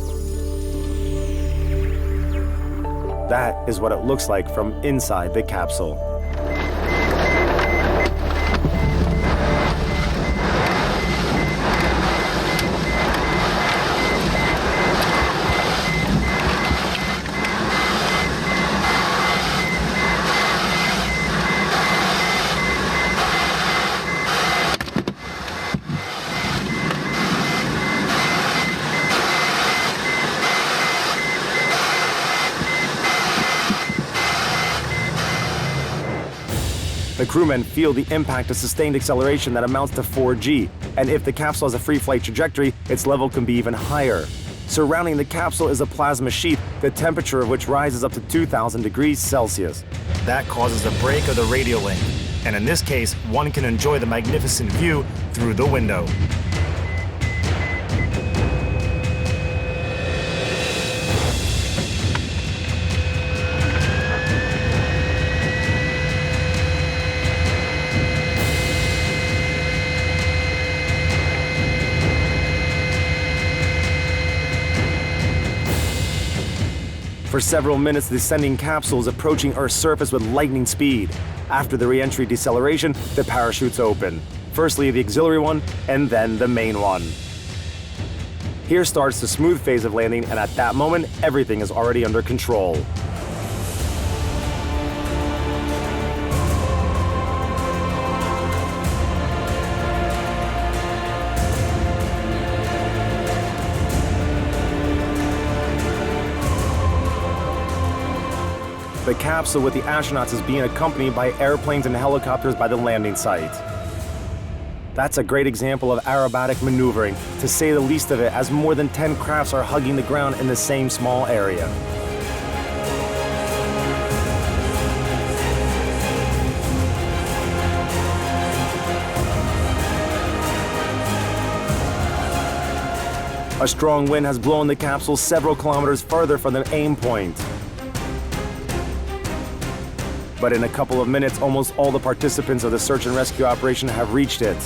That is what it looks like from inside the capsule. The crewmen feel the impact of sustained acceleration that amounts to 4G, and if the capsule has a free flight trajectory, its level can be even higher. Surrounding the capsule is a plasma sheet, the temperature of which rises up to 2,000 degrees Celsius. That causes a break of the radio link, and in this case, one can enjoy the magnificent view through the window. For several minutes, the descending capsule is approaching Earth's surface with lightning speed. After the re-entry deceleration, the parachutes open. Firstly, the auxiliary one, and then the main one. Here starts the smooth phase of landing, and at that moment, everything is already under control. The capsule with the astronauts is being accompanied by airplanes and helicopters by the landing site. That's a great example of aerobatic maneuvering, to say the least of it, as more than 10 crafts are hugging the ground in the same small area. A strong wind has blown the capsule several kilometers further from the aim point. But in a couple of minutes, almost all the participants of the search and rescue operation have reached it.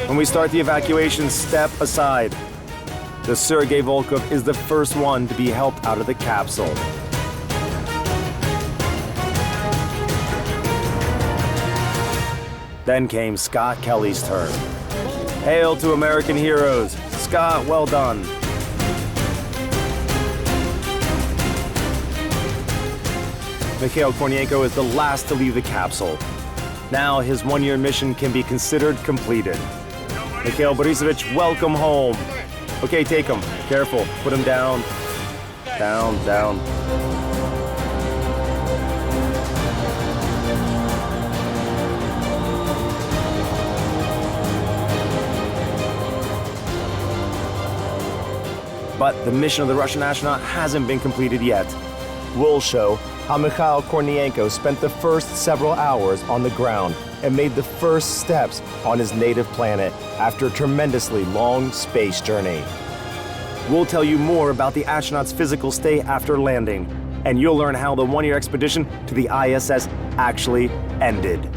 When we start the evacuation, step aside. The Sergei Volkov is the first one to be helped out of the capsule. Then came Scott Kelly's turn. Hail to American heroes. Scott, well done. Mikhail Kornienko is the last to leave the capsule. Now his one-year mission can be considered completed. Mikhail Borisovich, welcome home. Okay, take him. Careful. Put him down. Down, down. But the mission of the Russian astronaut hasn't been completed yet. We'll show how Mikhail Kornienko spent the first several hours on the ground and made the first steps on his native planet after a tremendously long space journey. We'll tell you more about the astronaut's physical state after landing, and you'll learn how the one-year expedition to the ISS actually ended.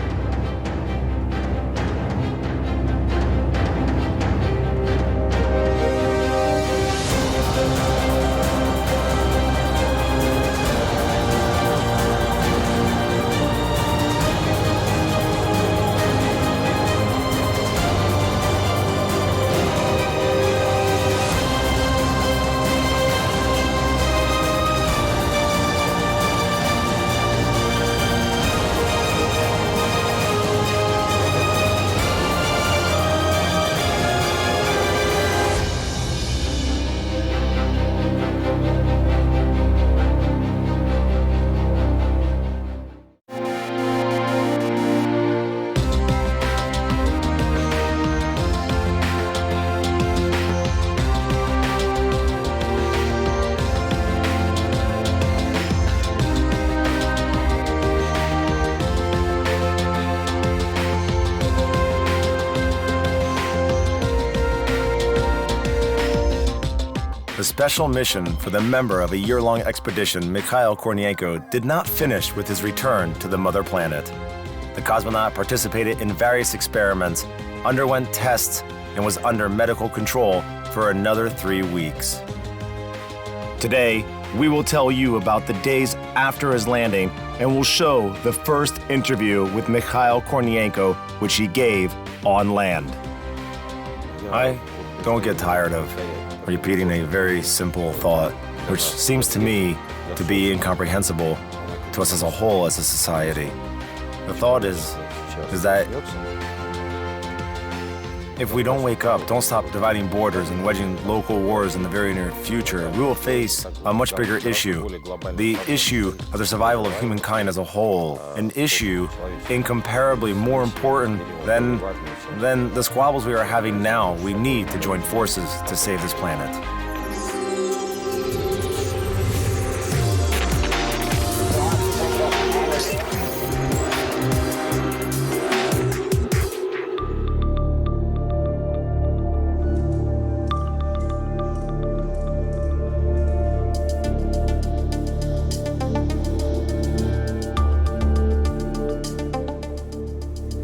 The special mission for the member of a year-long expedition, Mikhail Kornienko, did not finish with his return to the mother planet. The cosmonaut participated in various experiments, underwent tests, and was under medical control for another 3 weeks. Today, we will tell you about the days after his landing, and we'll show the first interview with Mikhail Kornienko, which he gave on land. I don't get tired of repeating a very simple thought, which seems to me to be incomprehensible to us as a whole, as a society. The thought is that if we don't wake up, don't stop dividing borders and wedging local wars in the very near future, we will face a much bigger issue. The issue of the survival of humankind as a whole. An issue incomparably more important than the squabbles we are having now. We need to join forces to save this planet.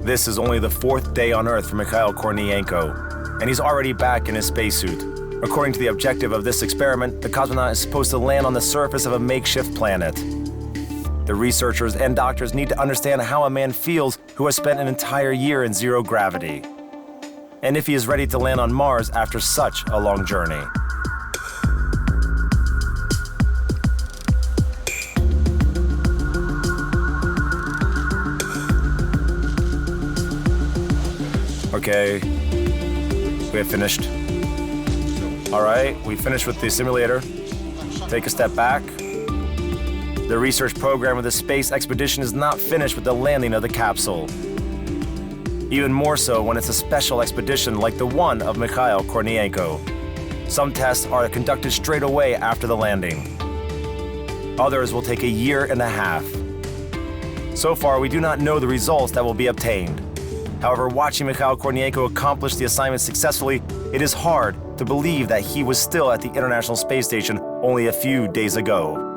This is only the 4th day on Earth for Mikhail Kornienko, and he's already back in his spacesuit. According to the objective of this experiment, the cosmonaut is supposed to land on the surface of a makeshift planet. The researchers and doctors need to understand how a man feels who has spent an entire year in zero gravity, and if he is ready to land on Mars after such a long journey. Okay, we have finished. All right, we finished with the simulator. Take a step back. The research program of the space expedition is not finished with the landing of the capsule. Even more so when it's a special expedition like the one of Mikhail Kornienko. Some tests are conducted straight away after the landing. Others will take a year and a half. So far, we do not know the results that will be obtained. However, watching Mikhail Kornienko accomplish the assignment successfully, it is hard to believe that he was still at the International Space Station only a few days ago.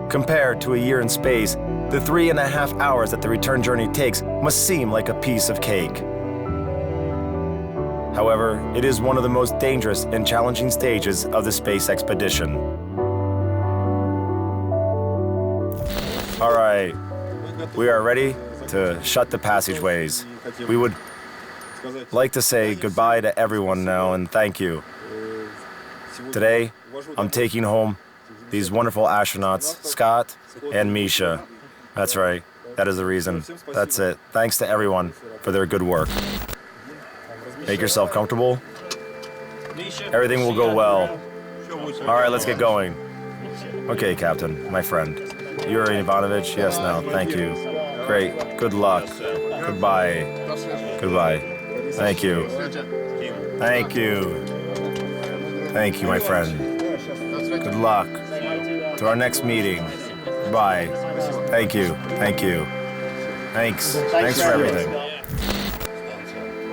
Compared to a year in space, the 3.5 hours that the return journey takes must seem like a piece of cake. However, it is one of the most dangerous and challenging stages of the space expedition. All right, we are ready to shut the passageways. We would like to say goodbye to everyone now and thank you. Today, I'm taking home these wonderful astronauts, Scott and Misha. That's right, that is the reason. That's it. Thanks to everyone for their good work. Make yourself comfortable. Everything will go well. All right, let's get going. Okay, Captain, my friend. Yuri Ivanovich, yes, no, thank you. Great, good luck. Goodbye. Goodbye. Thank you. Thank you. Thank you, my friend. Good luck. To our next meeting. Bye. Thank you. Thank you. Thanks. Thanks for everything.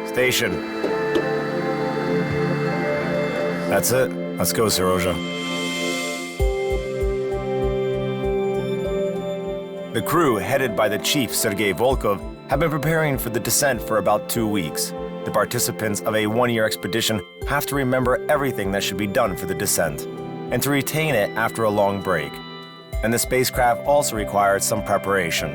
Station. That's it. Let's go, Seroja. The crew, headed by the chief, Sergei Volkov, have been preparing for the descent for about 2 weeks. The participants of a one-year expedition have to remember everything that should be done for the descent, and to retain it after a long break. And the spacecraft also required some preparation.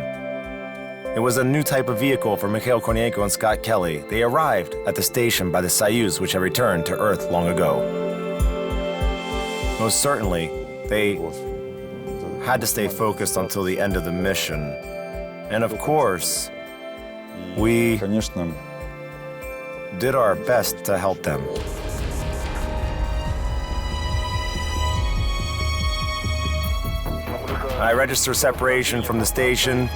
It was a new type of vehicle for Mikhail Kornienko and Scott Kelly. They arrived at the station by the Soyuz, which had returned to Earth long ago. Most certainly, they had to stay focused until the end of the mission. And of course, we did our best to help them. I register separation from the station.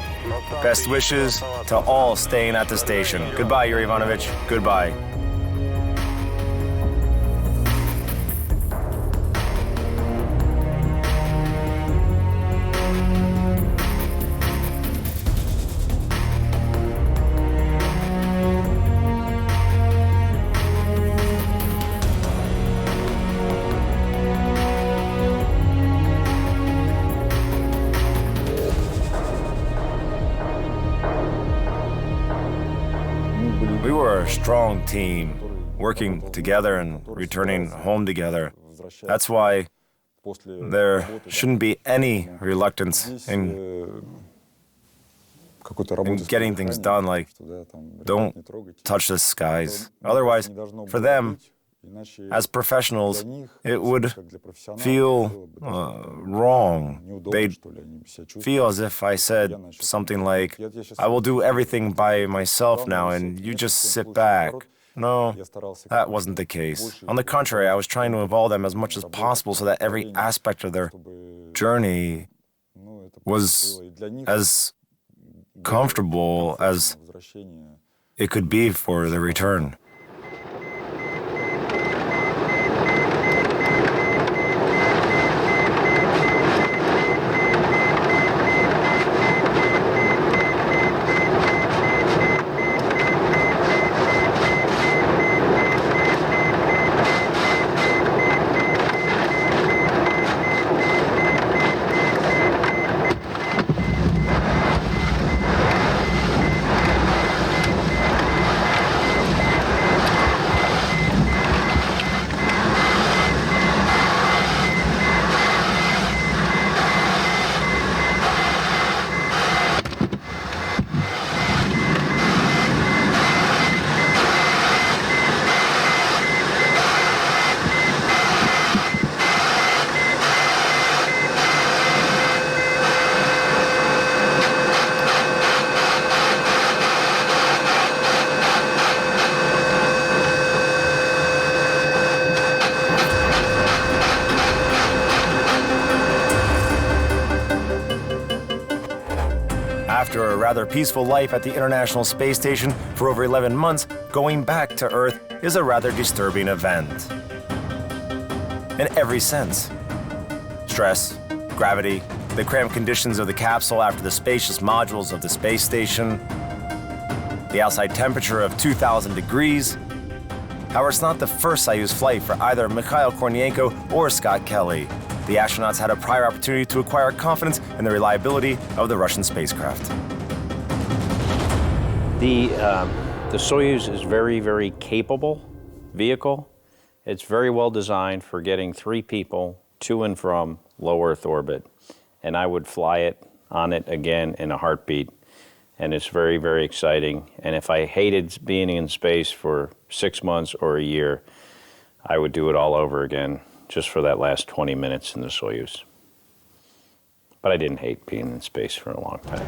Best wishes to all staying at the station. Goodbye, Yuri Ivanovich. Goodbye. We were a strong team, working together and returning home together. That's why there shouldn't be any reluctance in getting things done, like, don't touch the skies. Otherwise, for them, as professionals, it would feel wrong. They'd feel as if I said something like, I will do everything by myself now and you just sit back. No, that wasn't the case. On the contrary, I was trying to involve them as much as possible so that every aspect of their journey was as comfortable as it could be for the return. After a rather peaceful life at the International Space Station for over 11 months, going back to Earth is a rather disturbing event. In every sense. Stress, gravity, the cramped conditions of the capsule after the spacious modules of the space station, the outside temperature of 2,000 degrees. However, it's not the first Soyuz flight for either Mikhail Kornienko or Scott Kelly. The astronauts had a prior opportunity to acquire confidence in the reliability of the Russian spacecraft. The Soyuz is very, very capable vehicle. It's very well designed for getting 3 people to and from low Earth orbit. And I would fly on it again in a heartbeat. And it's very, very exciting. And if I hated being in space for 6 months or a year, I would do it all over again, just for that last 20 minutes in the Soyuz. But I didn't hate being in space for a long time.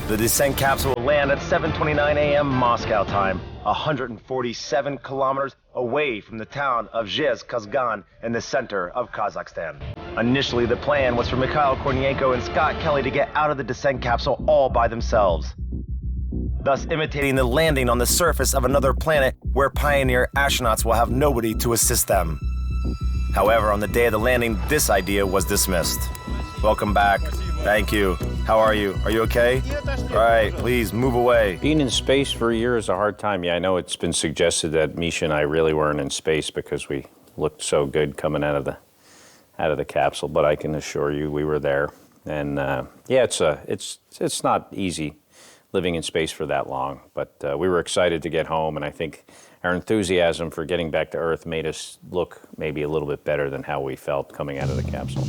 The descent capsule will land at 7:29 a.m. Moscow time, 147 kilometers away from the town of Zhezkazgan in the center of Kazakhstan. Initially, the plan was for Mikhail Kornienko and Scott Kelly to get out of the descent capsule all by themselves, thus imitating the landing on the surface of another planet where pioneer astronauts will have nobody to assist them. However, on the day of the landing, this idea was dismissed. Welcome back. Thank you. How are you? Are you okay? All right, please move away. Being in space for a year is a hard time. Yeah, I know it's been suggested that Misha and I really weren't in space because we looked so good coming out of the capsule, but I can assure you we were there. And yeah, it's not easy living in space for that long, but we were excited to get home, and I think our enthusiasm for getting back to Earth made us look maybe a little bit better than how we felt coming out of the capsule.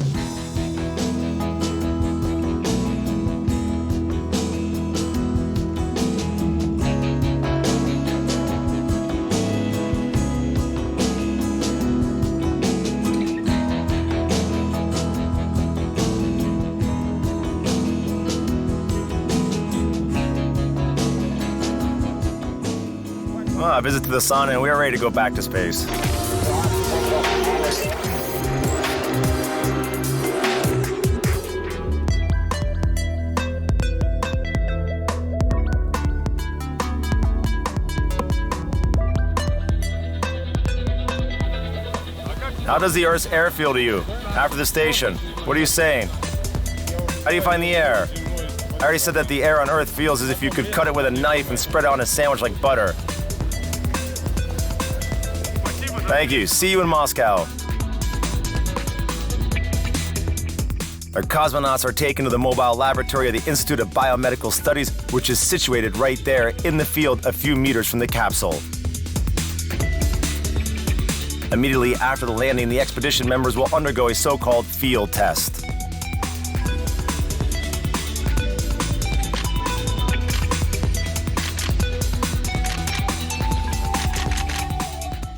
visit to the sun, and we are ready to go back to space. How does the Earth's air feel to you after the station? What are you saying? How do you find the air? I already said that the air on Earth feels as if you could cut it with a knife and spread it on a sandwich like butter. Thank you. See you in Moscow. Our cosmonauts are taken to the mobile laboratory of the Institute of Biomedical Studies, which is situated right there in the field a few meters from the capsule. Immediately after the landing, the expedition members will undergo a so-called field test.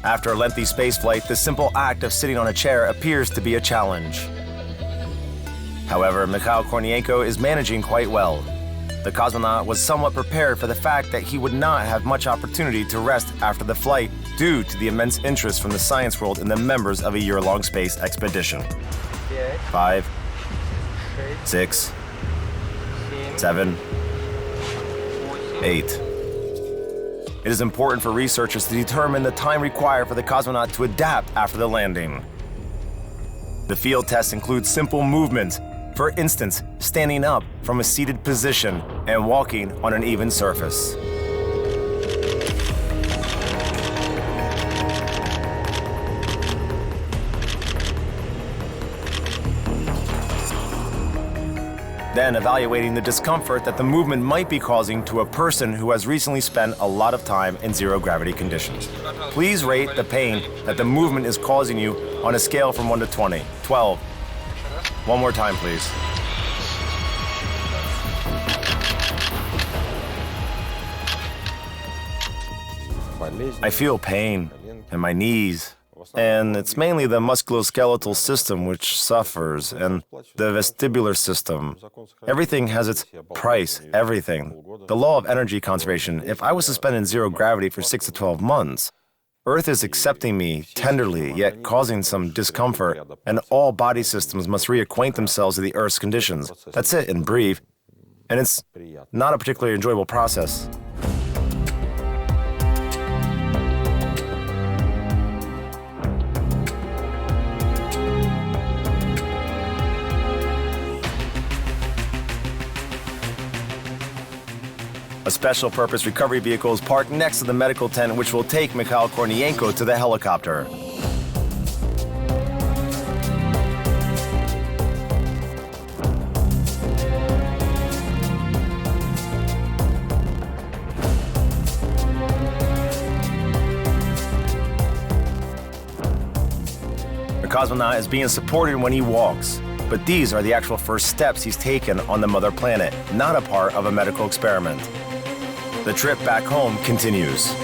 After a lengthy spaceflight, the simple act of sitting on a chair appears to be a challenge. However, Mikhail Kornienko is managing quite well. The cosmonaut was somewhat prepared for the fact that he would not have much opportunity to rest after the flight due to the immense interest from the science world in the members of a year-long space expedition. 5, 6, 7, 8. It is important for researchers to determine the time required for the cosmonaut to adapt after the landing. The field test includes simple movements, for instance, standing up from a seated position and walking on an even surface. Then evaluating the discomfort that the movement might be causing to a person who has recently spent a lot of time in zero-gravity conditions. Please rate the pain that the movement is causing you on a scale from 1 to 20. 12. One more time, please. I feel pain in my knees, and it's mainly the musculoskeletal system which suffers, and the vestibular system. Everything has its price, everything. The law of energy conservation, if I was suspended in zero gravity for 6 to 12 months, Earth is accepting me tenderly, yet causing some discomfort, and all body systems must reacquaint themselves with the Earth's conditions. That's it in brief. And it's not a particularly enjoyable process. A special purpose recovery vehicle is parked next to the medical tent, which will take Mikhail Kornienko to the helicopter. The cosmonaut is being supported when he walks, but these are the actual first steps he's taken on the mother planet, not a part of a medical experiment. The trip back home continues.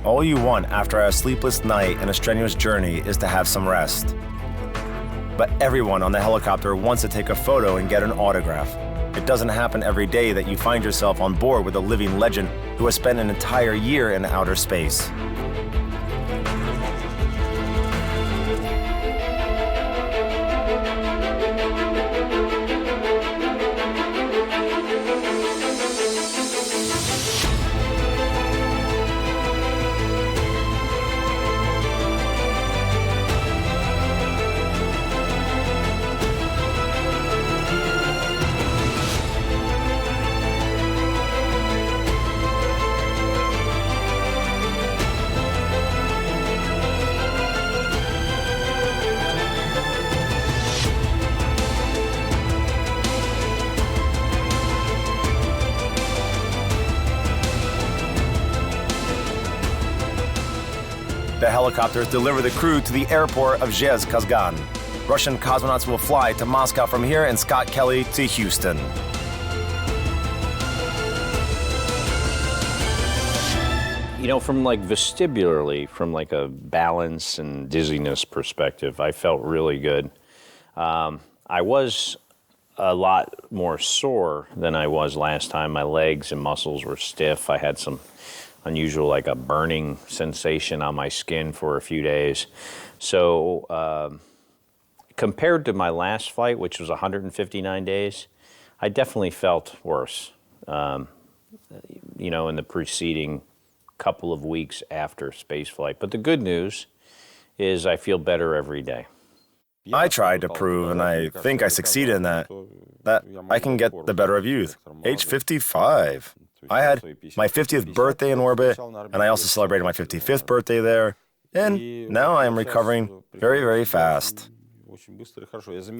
All you want after a sleepless night and a strenuous journey is to have some rest. But everyone on the helicopter wants to take a photo and get an autograph. It doesn't happen every day that you find yourself on board with a living legend who has spent an entire year in outer space. helicopters deliver the crew to the airport of Zhezkazgan. Russian cosmonauts will fly to Moscow from here and Scott Kelly to Houston. You know, from like vestibularly, from like a balance and dizziness perspective, I felt really good. I was a lot more sore than I was last time. My legs and muscles were stiff. I had some unusual, like a burning sensation on my skin for a few days. So compared to my last flight, which was 159 days, I definitely felt worse, you know, in the preceding couple of weeks after spaceflight. But the good news is I feel better every day. I tried to prove, and I think I succeeded in that I can get the better of youth. Age 55. I had my 50th birthday in orbit, and I also celebrated my 55th birthday there, and now I am recovering very, very fast.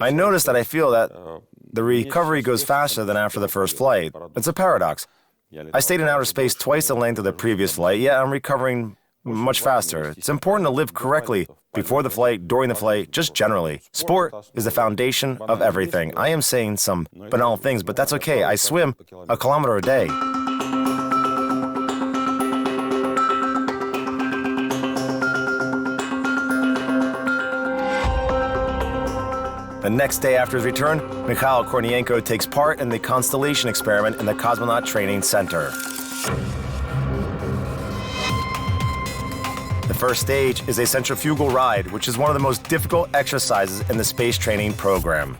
I noticed that I feel that the recovery goes faster than after the first flight. It's a paradox. I stayed in outer space twice the length of the previous flight, yet I'm recovering much faster. It's important to live correctly before the flight, during the flight, just generally. Sport is the foundation of everything. I am saying some banal things, but that's okay. I swim a kilometer a day. The next day after his return, Mikhail Kornienko takes part in the Constellation experiment in the Cosmonaut Training Center. The first stage is a centrifugal ride, which is one of the most difficult exercises in the space training program.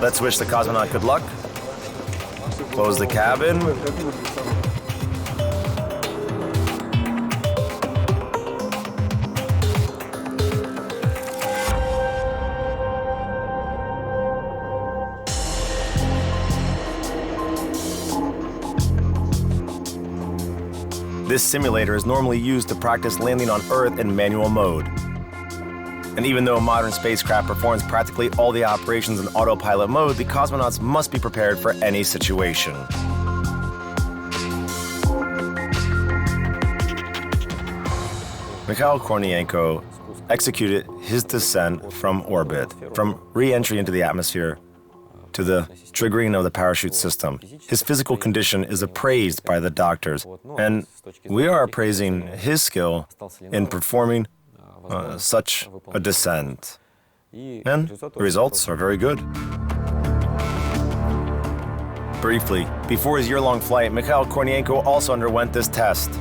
Let's wish the cosmonaut good luck. Close the cabin. This simulator is normally used to practice landing on Earth in manual mode. And even though modern spacecraft performs practically all the operations in autopilot mode, the cosmonauts must be prepared for any situation. Mikhail Kornienko executed his descent from orbit, from re-entry into the atmosphere to the triggering of the parachute system. His physical condition is appraised by the doctors, and we are appraising his skill in performing such a descent. And the results are very good. Briefly, before his year-long flight, Mikhail Kornienko also underwent this test.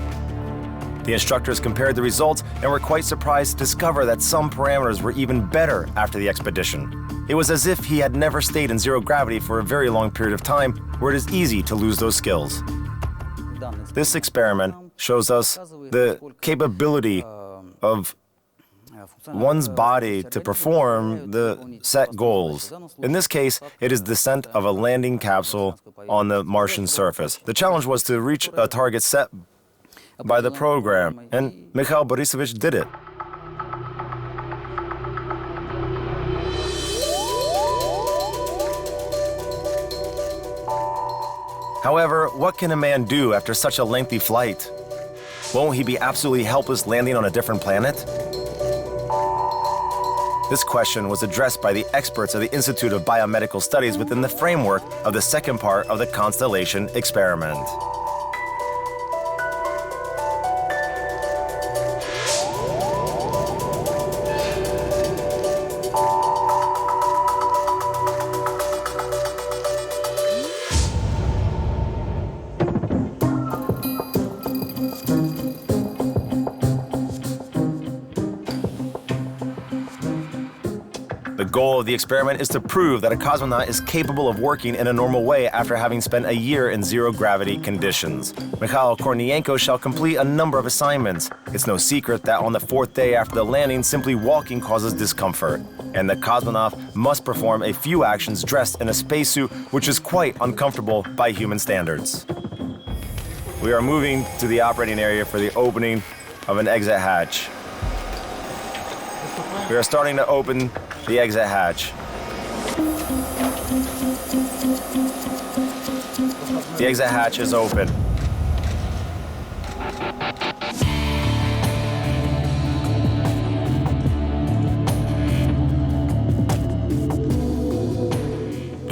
The instructors compared the results and were quite surprised to discover that some parameters were even better after the expedition. It was as if he had never stayed in zero gravity for a very long period of time, where it is easy to lose those skills. This experiment shows us the capability of one's body to perform the set goals. In this case, it is descent of a landing capsule on the Martian surface. The challenge was to reach a target set by the program, and Mikhail Borisovich did it. However, what can a man do after such a lengthy flight? Won't he be absolutely helpless landing on a different planet? This question was addressed by the experts of the Institute of Biomedical Studies within the framework of the second part of the Constellation experiment. The goal of the experiment is to prove that a cosmonaut is capable of working in a normal way after having spent a year in zero-gravity conditions. Mikhail Kornienko shall complete a number of assignments. It's no secret that on the fourth day after the landing, simply walking causes discomfort, and the cosmonaut must perform a few actions dressed in a spacesuit, which is quite uncomfortable by human standards. We are moving to the operating area for the opening of an exit hatch. We are starting to open the exit hatch. The exit hatch is open.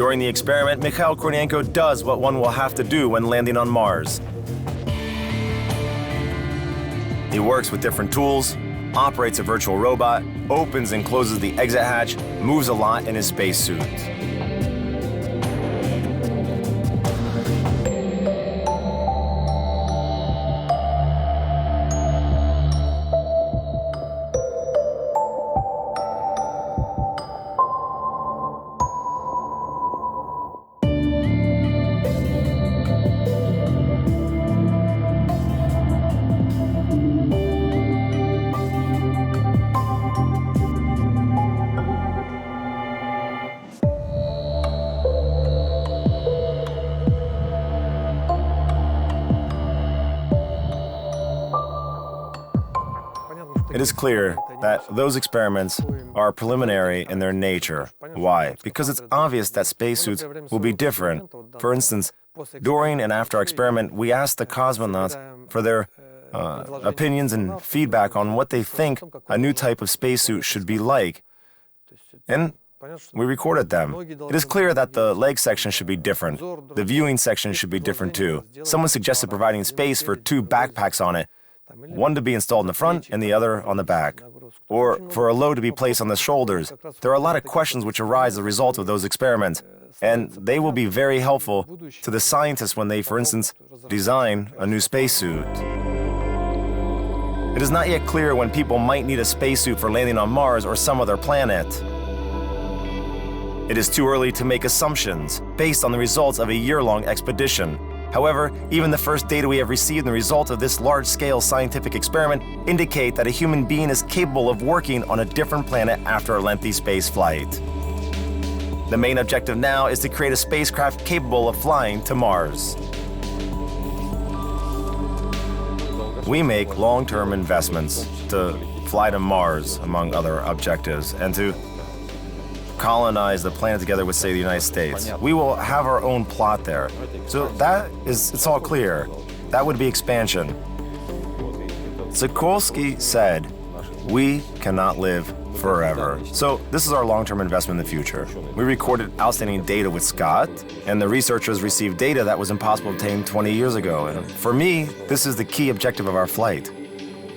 During the experiment, Mikhail Kornienko does what one will have to do when landing on Mars. He works with different tools, operates a virtual robot, opens and closes the exit hatch, moves a lot in his spacesuit. It is clear that those experiments are preliminary in their nature. Why? Because it's obvious that spacesuits will be different. For instance, during and after our experiment, we asked the cosmonauts for their opinions and feedback on what they think a new type of spacesuit should be like. And we recorded them. It is clear that the leg section should be different. The viewing section should be different too. Someone suggested providing space for 2 backpacks on it, one to be installed in the front and the other on the back, or for a load to be placed on the shoulders. There are a lot of questions which arise as a result of those experiments, and they will be very helpful to the scientists when they, for instance, design a new spacesuit. It is not yet clear when people might need a spacesuit for landing on Mars or some other planet. It is too early to make assumptions based on the results of a year-long expedition. However, even the first data we have received and the result of this large-scale scientific experiment indicate that a human being is capable of working on a different planet after a lengthy space flight. The main objective now is to create a spacecraft capable of flying to Mars. We make long-term investments to fly to Mars, among other objectives, and to colonize the planet together with, say, the United States. We will have our own plot there. So it's all clear. That would be expansion. Sikorski said, we cannot live forever. So this is our long-term investment in the future. We recorded outstanding data with Scott, and the researchers received data that was impossible to obtain 20 years ago. And for me, this is the key objective of our flight.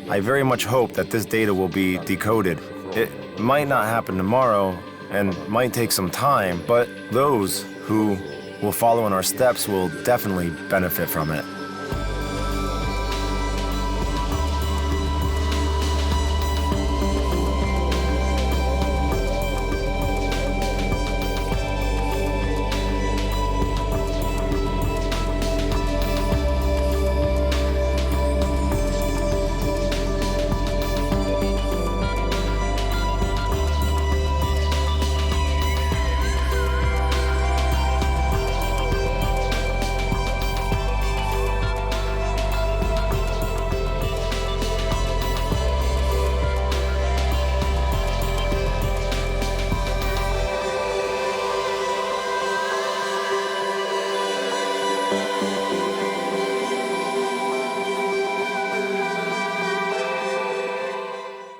I very much hope that this data will be decoded. It might not happen tomorrow, and might take some time, but those who will follow in our steps will definitely benefit from it.